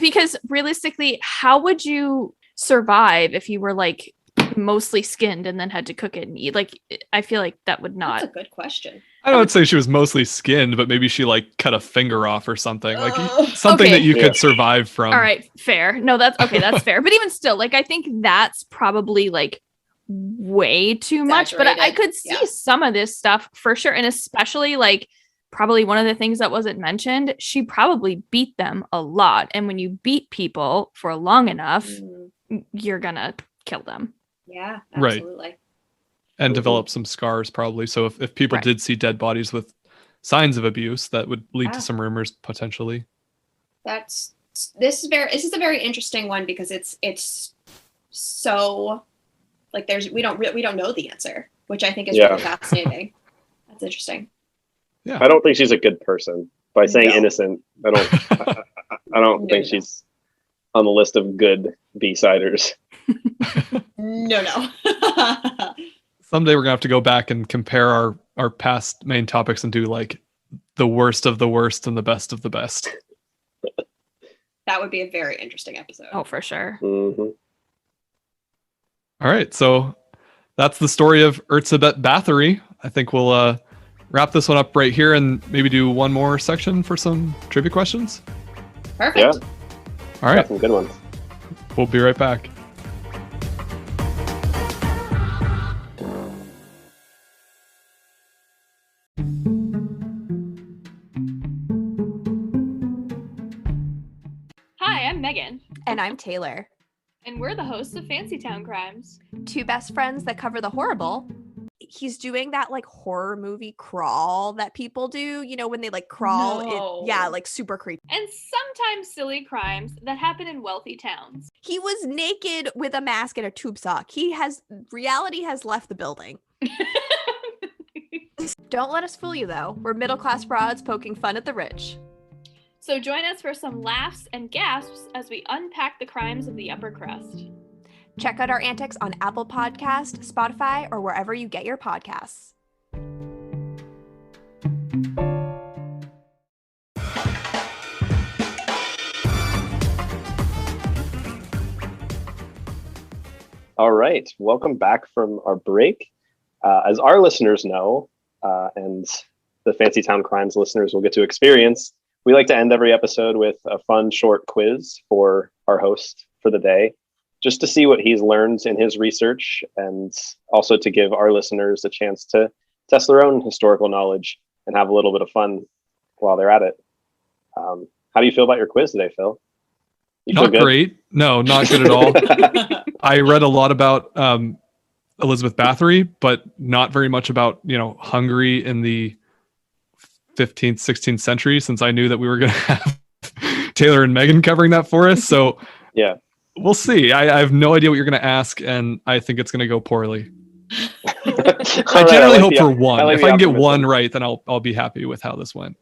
[SPEAKER 6] because realistically, how would you survive if you were like mostly skinned and then had to cook it and eat? Like, I feel like that would not.
[SPEAKER 5] That's a good question.
[SPEAKER 1] I don't say she was mostly skinned, but maybe she like cut a finger off or something, like something
[SPEAKER 6] Okay.
[SPEAKER 1] that you could survive from.
[SPEAKER 6] All right, fair. No, that's okay. That's fair. But even still, like, I think that's probably like way too much. But I could see some of this stuff for sure. And especially like probably one of the things that wasn't mentioned, she probably beat them a lot. And when you beat people for long enough, you're gonna kill them.
[SPEAKER 5] Yeah, absolutely.
[SPEAKER 1] Right. And develop some scars probably. So if people did see dead bodies with signs of abuse, that would lead to some rumors potentially.
[SPEAKER 5] This is a very interesting one because it's so like we don't know the answer, which I think is really fascinating. That's interesting.
[SPEAKER 4] Yeah. I don't think she's a good person. By saying innocent, I don't think she's on the list of good B-siders.
[SPEAKER 5] No.
[SPEAKER 1] Someday we're gonna have to go back and compare our past main topics and do like the worst of the worst and the best of the best.
[SPEAKER 5] That would be a very interesting episode.
[SPEAKER 6] Oh, for sure.
[SPEAKER 4] Mm-hmm.
[SPEAKER 1] All right, so that's the story of Erzsébet Báthory. I think we'll wrap this one up right here and maybe do one more section for some trivia questions.
[SPEAKER 5] Perfect.
[SPEAKER 4] Yeah.
[SPEAKER 1] All right.
[SPEAKER 4] Got some good ones.
[SPEAKER 1] We'll be right back.
[SPEAKER 6] Hi, I'm Megan.
[SPEAKER 8] And I'm Taylor.
[SPEAKER 6] And we're the hosts of Fancy Town Crimes.
[SPEAKER 8] Two best friends that cover the horrible. He's doing that like horror movie crawl that people do, when they like crawl.
[SPEAKER 6] No.
[SPEAKER 8] Like super creepy.
[SPEAKER 6] And sometimes silly crimes that happen in wealthy towns.
[SPEAKER 8] He was naked with a mask and a tube sock. Reality has left the building. Don't let us fool you though. We're middle-class broads poking fun at the rich.
[SPEAKER 6] So join us for some laughs and gasps as we unpack the crimes of the upper crust.
[SPEAKER 8] Check out our antics on Apple Podcast, Spotify, or wherever you get your podcasts.
[SPEAKER 4] All right. Welcome back from our break. As our listeners know, and the Fancy Town Crimes listeners will get to experience, we like to end every episode with a fun short quiz for our host for the day, just to see what he's learned in his research and also to give our listeners a chance to test their own historical knowledge and have a little bit of fun while they're at it. How do you feel about your quiz today, Phil?
[SPEAKER 1] Not great. No, not good at all. I read a lot about Elizabeth Báthory, but not very much about, Hungary in the 15th, 16th century, since I knew that we were going to have Taylor and Megan covering that for us. So
[SPEAKER 4] yeah,
[SPEAKER 1] we'll see. I have no idea what you're going to ask, and I think it's going to go poorly. I generally hope for one. If I can get one right, then I'll be happy with how this went.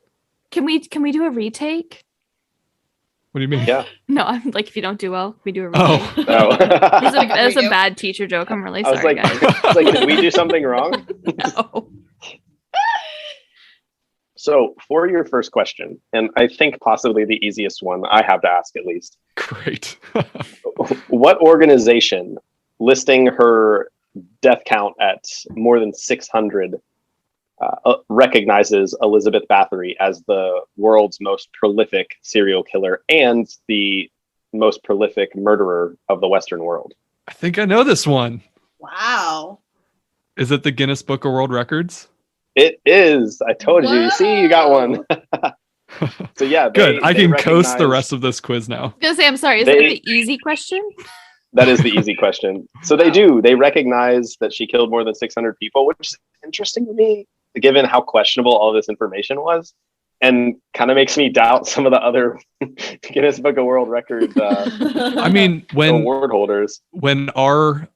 [SPEAKER 6] Can we do a retake?
[SPEAKER 1] What do you mean?
[SPEAKER 4] Yeah.
[SPEAKER 6] No, I'm like, if you don't do well, we do a retake.
[SPEAKER 4] Oh.
[SPEAKER 6] That's a bad teacher joke. I'm really sorry, guys.
[SPEAKER 4] I was like, did we do something wrong?
[SPEAKER 6] No.
[SPEAKER 4] So for your first question, and I think possibly the easiest one I have to ask at least.
[SPEAKER 1] Great.
[SPEAKER 4] What organization listing her death count at more than 600 recognizes Elizabeth Báthory as the world's most prolific serial killer and the most prolific murderer of the Western world?
[SPEAKER 1] I think I know this one.
[SPEAKER 5] Wow.
[SPEAKER 1] Is it the Guinness Book of World Records?
[SPEAKER 4] It is. I told you. See, you got one. So yeah,
[SPEAKER 1] Good. I can coast the
[SPEAKER 4] recognize-
[SPEAKER 1] rest of this quiz now.
[SPEAKER 6] I was gonna say, I'm sorry. Is
[SPEAKER 4] They-
[SPEAKER 6] that the easy question?
[SPEAKER 4] That is the easy question. So they do. They recognize that she killed more than 600 people, which is interesting to me, given how questionable all this information was, and kind of makes me doubt some of the other Guinness Book of World Records
[SPEAKER 1] I mean,
[SPEAKER 4] award holders.
[SPEAKER 1] when our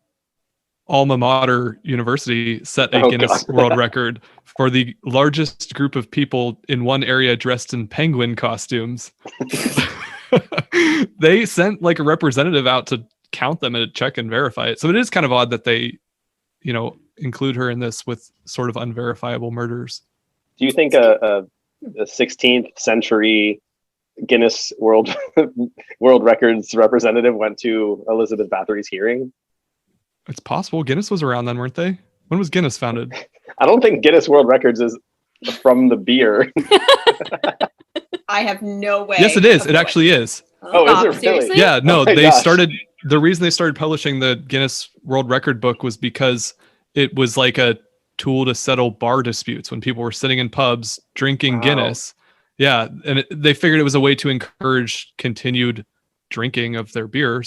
[SPEAKER 1] alma mater university set a
[SPEAKER 4] Oh,
[SPEAKER 1] Guinness
[SPEAKER 4] God.
[SPEAKER 1] World Record for the largest group of people in one area dressed in penguin costumes, they sent like a representative out to count them and check and verify it. So it is kind of odd that they, include her in this with sort of unverifiable murders.
[SPEAKER 4] Do you think a 16th century Guinness World Records representative went to Elizabeth Bathory's hearing?
[SPEAKER 1] It's possible. Guinness was around then, weren't they? When was Guinness founded?
[SPEAKER 4] I don't think Guinness World Records is from the beer.
[SPEAKER 5] I have no way.
[SPEAKER 1] Yes, it is. It actually is.
[SPEAKER 4] Oh, is it really?
[SPEAKER 6] Seriously?
[SPEAKER 1] Yeah, no,
[SPEAKER 4] Oh my
[SPEAKER 1] they
[SPEAKER 4] gosh.
[SPEAKER 1] started. The reason they started publishing the Guinness World Record book was because it was like a tool to settle bar disputes when people were sitting in pubs drinking
[SPEAKER 4] Wow.
[SPEAKER 1] Guinness. Yeah, and they figured it was a way to encourage continued drinking of their beer,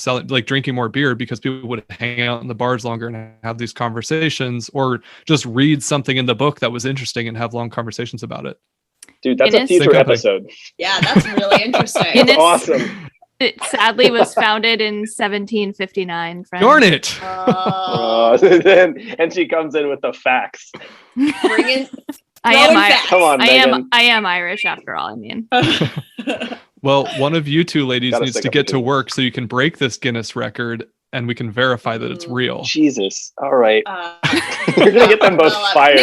[SPEAKER 1] drinking more beer, because people would hang out in the bars longer and have these conversations, or just read something in the book that was interesting and have long conversations about it.
[SPEAKER 4] Dude, that's
[SPEAKER 6] Guinness?
[SPEAKER 4] a future
[SPEAKER 1] Same company.
[SPEAKER 4] episode.
[SPEAKER 5] Yeah, that's really interesting.
[SPEAKER 6] Guinness-
[SPEAKER 4] That's awesome.
[SPEAKER 6] It sadly was founded in 1759. Friends.
[SPEAKER 1] Darn it!
[SPEAKER 4] And she comes in with the facts.
[SPEAKER 5] Bring in,
[SPEAKER 6] I am
[SPEAKER 5] throwing
[SPEAKER 6] Irish.
[SPEAKER 5] facts.
[SPEAKER 4] Come on, Megan.
[SPEAKER 6] I am Irish after all. I mean,
[SPEAKER 1] Well, one of you two ladies
[SPEAKER 4] Gotta
[SPEAKER 1] needs
[SPEAKER 4] stick
[SPEAKER 1] to
[SPEAKER 4] up
[SPEAKER 1] get
[SPEAKER 4] for
[SPEAKER 1] to
[SPEAKER 4] you.
[SPEAKER 1] work so you can break this Guinness record and we can verify that it's real.
[SPEAKER 4] Jesus. All right.
[SPEAKER 5] You're
[SPEAKER 4] gonna get them both fired.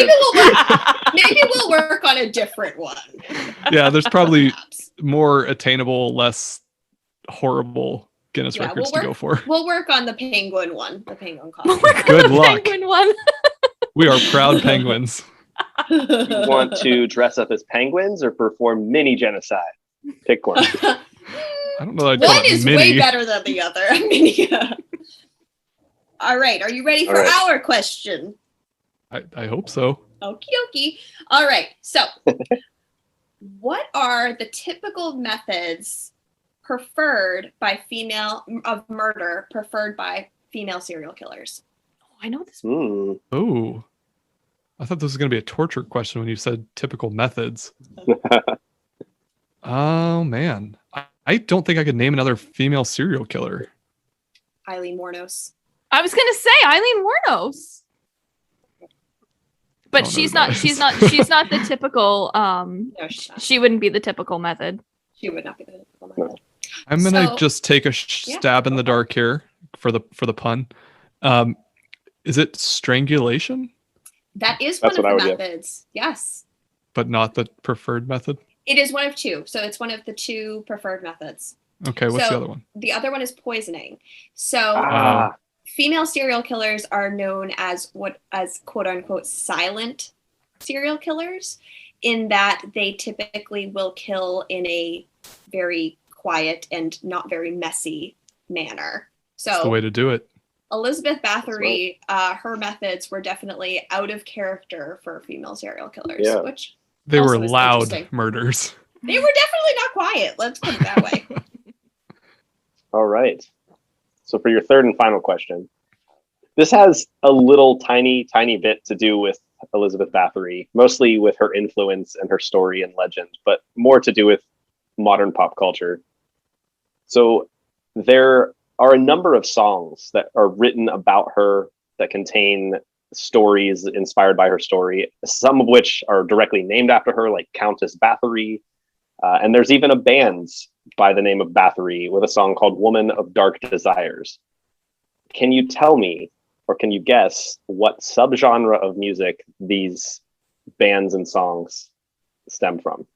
[SPEAKER 5] Maybe we'll work on a different one.
[SPEAKER 1] Yeah, there's probably
[SPEAKER 5] Perhaps.
[SPEAKER 1] more attainable, less horrible Guinness
[SPEAKER 5] Yeah,
[SPEAKER 1] records
[SPEAKER 5] we'll
[SPEAKER 1] to go for.
[SPEAKER 5] We'll work on the penguin one. The penguin costume.
[SPEAKER 1] Good
[SPEAKER 6] The
[SPEAKER 1] luck.
[SPEAKER 6] penguin one.
[SPEAKER 1] We are proud penguins.
[SPEAKER 4] You want to dress up as penguins or perform mini genocide? Pick one.
[SPEAKER 1] I don't know. I'd call
[SPEAKER 5] One
[SPEAKER 1] it
[SPEAKER 5] is
[SPEAKER 1] mini.
[SPEAKER 5] way better than the other. I mean, yeah. All right. Are you ready for
[SPEAKER 4] All right.
[SPEAKER 5] our question?
[SPEAKER 1] I hope so.
[SPEAKER 5] Okie dokie. All right. So, what are the typical methods preferred by murder preferred by female serial killers?
[SPEAKER 6] Oh, I know this.
[SPEAKER 4] Hmm.
[SPEAKER 1] Oh, I thought this was going to be a torture question when you said typical methods. Oh, man. I don't think I could name another female serial killer.
[SPEAKER 5] Eileen Wuornos.
[SPEAKER 6] I was gonna say Eileen Wuornos, but
[SPEAKER 1] Don't know
[SPEAKER 6] she's
[SPEAKER 1] who
[SPEAKER 6] not.
[SPEAKER 1] that
[SPEAKER 6] She's
[SPEAKER 1] is.
[SPEAKER 6] not. She's not the typical.
[SPEAKER 5] No, she's not.
[SPEAKER 6] She wouldn't be the typical method.
[SPEAKER 5] She would not be the typical method.
[SPEAKER 1] I'm going to
[SPEAKER 5] So-
[SPEAKER 1] just take a
[SPEAKER 5] Yeah.
[SPEAKER 1] stab in the dark here for the pun. Is it strangulation,
[SPEAKER 5] That is
[SPEAKER 4] That's
[SPEAKER 5] one
[SPEAKER 4] what
[SPEAKER 5] of
[SPEAKER 4] I
[SPEAKER 5] the
[SPEAKER 4] would
[SPEAKER 5] methods. Yes.
[SPEAKER 1] but not the preferred method?
[SPEAKER 5] It is one of two. So it's one of the two preferred methods.
[SPEAKER 1] Okay, what's
[SPEAKER 5] So-
[SPEAKER 1] the other one?
[SPEAKER 5] The other one is poisoning. So
[SPEAKER 4] Ah,
[SPEAKER 5] female serial killers are known as quote unquote silent serial killers, in that they typically will kill in a very quiet and not very messy manner.
[SPEAKER 1] That's the
[SPEAKER 5] So
[SPEAKER 1] way to do it.
[SPEAKER 5] Elizabeth Bathory, her methods were definitely out of character for female serial killers,
[SPEAKER 4] Yeah.
[SPEAKER 5] which
[SPEAKER 1] They
[SPEAKER 5] also
[SPEAKER 1] were
[SPEAKER 5] is
[SPEAKER 1] loud
[SPEAKER 5] interesting.
[SPEAKER 1] murders.
[SPEAKER 5] they were definitely not quiet. Let's put it that way.
[SPEAKER 4] all right. So for your third and final question, this has a little tiny bit to do with Elizabeth Bathory, mostly with her influence and her story and legend, but more to do with modern pop culture. So there are a number of songs that are written about her that contain stories inspired by her story, some of which are directly named after her, like Countess Báthory. And there's even a band by the name of Báthory with a song called Woman of Dark Desires. Can you tell me, or can you guess, what subgenre of music these bands and songs stem from?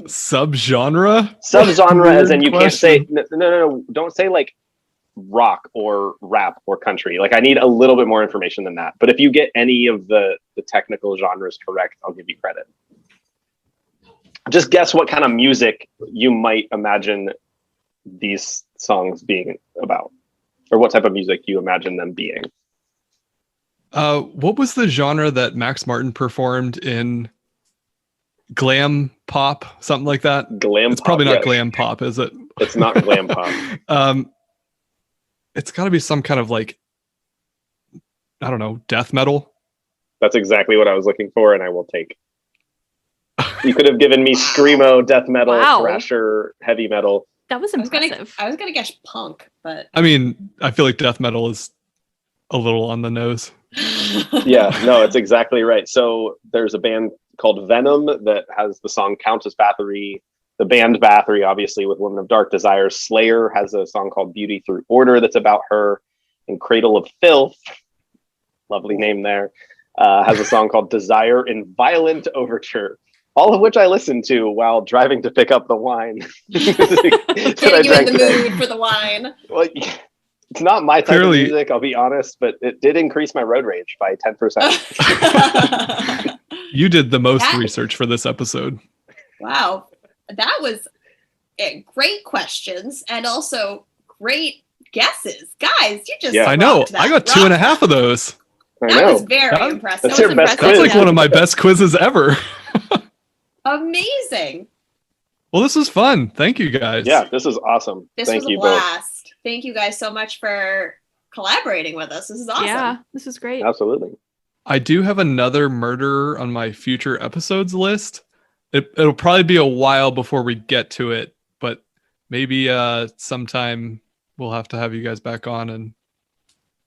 [SPEAKER 1] Subgenre?
[SPEAKER 4] Subgenre, as in
[SPEAKER 1] Weird
[SPEAKER 4] you can't say,
[SPEAKER 1] question.
[SPEAKER 4] no, don't say like rock or rap or country. Like I need a little bit more information than that. But if you get any of the technical genres correct, I'll give you credit. Just guess what kind of music you might imagine these songs being about, or what type of music you imagine them being.
[SPEAKER 1] What was the genre that Max Martin performed in glam pop, something like that.
[SPEAKER 4] Glam
[SPEAKER 1] It's
[SPEAKER 4] pop,
[SPEAKER 1] probably not
[SPEAKER 4] yes.
[SPEAKER 1] glam pop, is it?
[SPEAKER 4] It's not glam pop.
[SPEAKER 1] It's got to be some kind of like, I don't know, death metal.
[SPEAKER 4] That's exactly what I was looking for, and I will take. You could have given me screamo, death metal,
[SPEAKER 6] Wow.
[SPEAKER 4] thrasher, heavy metal.
[SPEAKER 6] That was impressive.
[SPEAKER 5] I was gonna guess punk, but
[SPEAKER 1] I mean, I feel like death metal is a little on the nose.
[SPEAKER 4] Yeah, no, it's exactly right. So there's a band called Venom that has the song Countess Báthory. The band Báthory, obviously, with Woman of Dark Desires. Slayer has a song called Beauty Through Order that's about her. And Cradle of Filth, lovely name there, has a song called Desire in Violent Overture. All of which I listened to while driving to pick up the wine.
[SPEAKER 5] Getting you in the mood for the wine.
[SPEAKER 4] Well, it's not my type
[SPEAKER 1] Clearly.
[SPEAKER 4] of music, I'll be honest, but it did increase my road rage by 10%.
[SPEAKER 1] You did the most
[SPEAKER 5] That-
[SPEAKER 1] research for this episode.
[SPEAKER 5] Wow, that was great questions and also great guesses, guys. You just
[SPEAKER 4] Yeah.
[SPEAKER 1] I know.
[SPEAKER 5] rocked that.
[SPEAKER 1] I got 2.5 of those.
[SPEAKER 4] I
[SPEAKER 5] That was
[SPEAKER 4] know.
[SPEAKER 5] very
[SPEAKER 1] That-
[SPEAKER 5] impressive.
[SPEAKER 4] That's
[SPEAKER 6] That
[SPEAKER 4] your
[SPEAKER 6] was
[SPEAKER 4] best
[SPEAKER 6] impressive.
[SPEAKER 1] That's
[SPEAKER 4] quiz.
[SPEAKER 1] like one of my best quizzes ever.
[SPEAKER 5] Amazing.
[SPEAKER 1] Well, this was fun. Thank you guys.
[SPEAKER 4] Yeah, this is awesome.
[SPEAKER 5] This
[SPEAKER 4] Thank
[SPEAKER 5] was
[SPEAKER 4] you
[SPEAKER 5] a
[SPEAKER 4] both.
[SPEAKER 5] blast. Thank you guys so much for collaborating with us. This is awesome.
[SPEAKER 6] Yeah, this is great.
[SPEAKER 4] Absolutely.
[SPEAKER 1] I do have another murderer on my future episodes list. It'll probably be a while before we get to it, but maybe sometime we'll have to have you guys back on and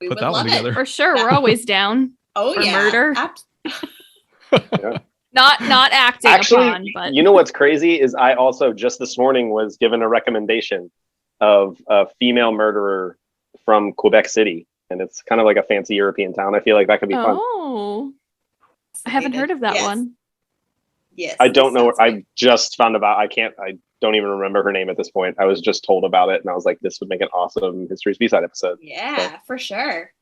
[SPEAKER 5] We
[SPEAKER 1] put
[SPEAKER 5] would
[SPEAKER 1] that one
[SPEAKER 5] love
[SPEAKER 1] together.
[SPEAKER 5] it.
[SPEAKER 6] For sure, we're always down.
[SPEAKER 5] Oh
[SPEAKER 6] For
[SPEAKER 5] yeah.
[SPEAKER 6] murder.
[SPEAKER 4] Yeah.
[SPEAKER 6] Not acting
[SPEAKER 4] Actually,
[SPEAKER 6] upon, but
[SPEAKER 4] you know what's crazy is I also just this morning was given a recommendation of a female murderer from Quebec City, and it's kind of like a fancy European town. I feel like that could be fun.
[SPEAKER 6] oh, I haven't heard of that
[SPEAKER 5] Yes.
[SPEAKER 6] one.
[SPEAKER 5] Yes.
[SPEAKER 4] I don't know.
[SPEAKER 5] Sounds great.
[SPEAKER 4] I just found about. I don't even remember her name at this point. I was just told about it, and I was like, "This would make an awesome History's B-side episode."
[SPEAKER 5] Yeah, for sure.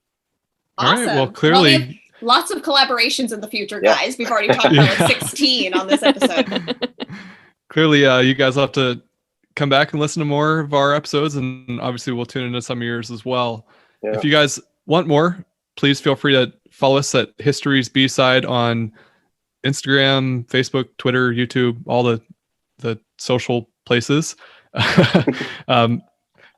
[SPEAKER 1] All right.
[SPEAKER 5] Awesome.
[SPEAKER 1] Well, clearly,
[SPEAKER 5] we have lots of collaborations in the future,
[SPEAKER 4] Yeah.
[SPEAKER 5] guys. We've already talked about like 16 on this episode.
[SPEAKER 1] clearly, you guys will have to come back and listen to more of our episodes, and obviously, we'll tune into some of yours as well.
[SPEAKER 4] Yeah.
[SPEAKER 1] If you guys want more, please feel free to follow us at History's B-side on Instagram, Facebook, Twitter, YouTube, all the social places.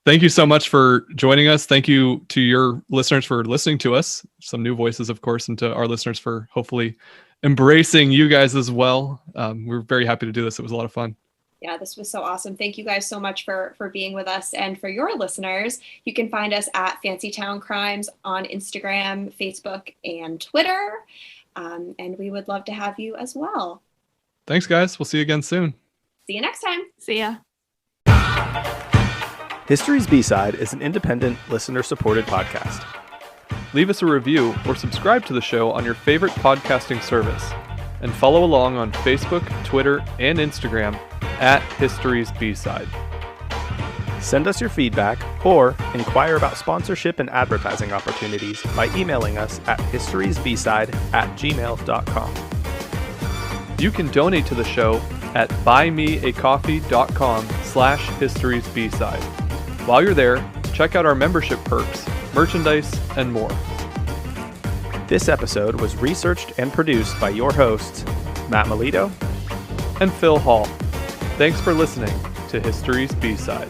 [SPEAKER 1] Thank you so much for joining us. Thank you to your listeners for listening to us. Some new voices, of course, and to our listeners for hopefully embracing you guys as well. We're very happy to do this. It was a lot of fun.
[SPEAKER 5] Yeah, this was so awesome. Thank you guys so much for being with us. And for your listeners, you can find us at Fancy Town Crimes on Instagram, Facebook, and Twitter. And we would love to have you as well.
[SPEAKER 1] Thanks, guys. We'll see you again soon.
[SPEAKER 5] See you next time.
[SPEAKER 6] See ya.
[SPEAKER 7] History's B-Side is an independent, listener-supported podcast.
[SPEAKER 1] Leave us a review or subscribe to the show on your favorite podcasting service. And follow along on Facebook, Twitter, and Instagram at History's B-Side.
[SPEAKER 7] Send us your feedback or inquire about sponsorship and advertising opportunities by emailing us at historiesbside@gmail.com.
[SPEAKER 1] You can donate to the show at buymeacoffee.com/historiesbside. While you're there, check out our membership perks, merchandise, and more.
[SPEAKER 7] This episode was researched and produced by your hosts, Matt Melito
[SPEAKER 1] And Phil Hall. Thanks for listening to History's B-Side.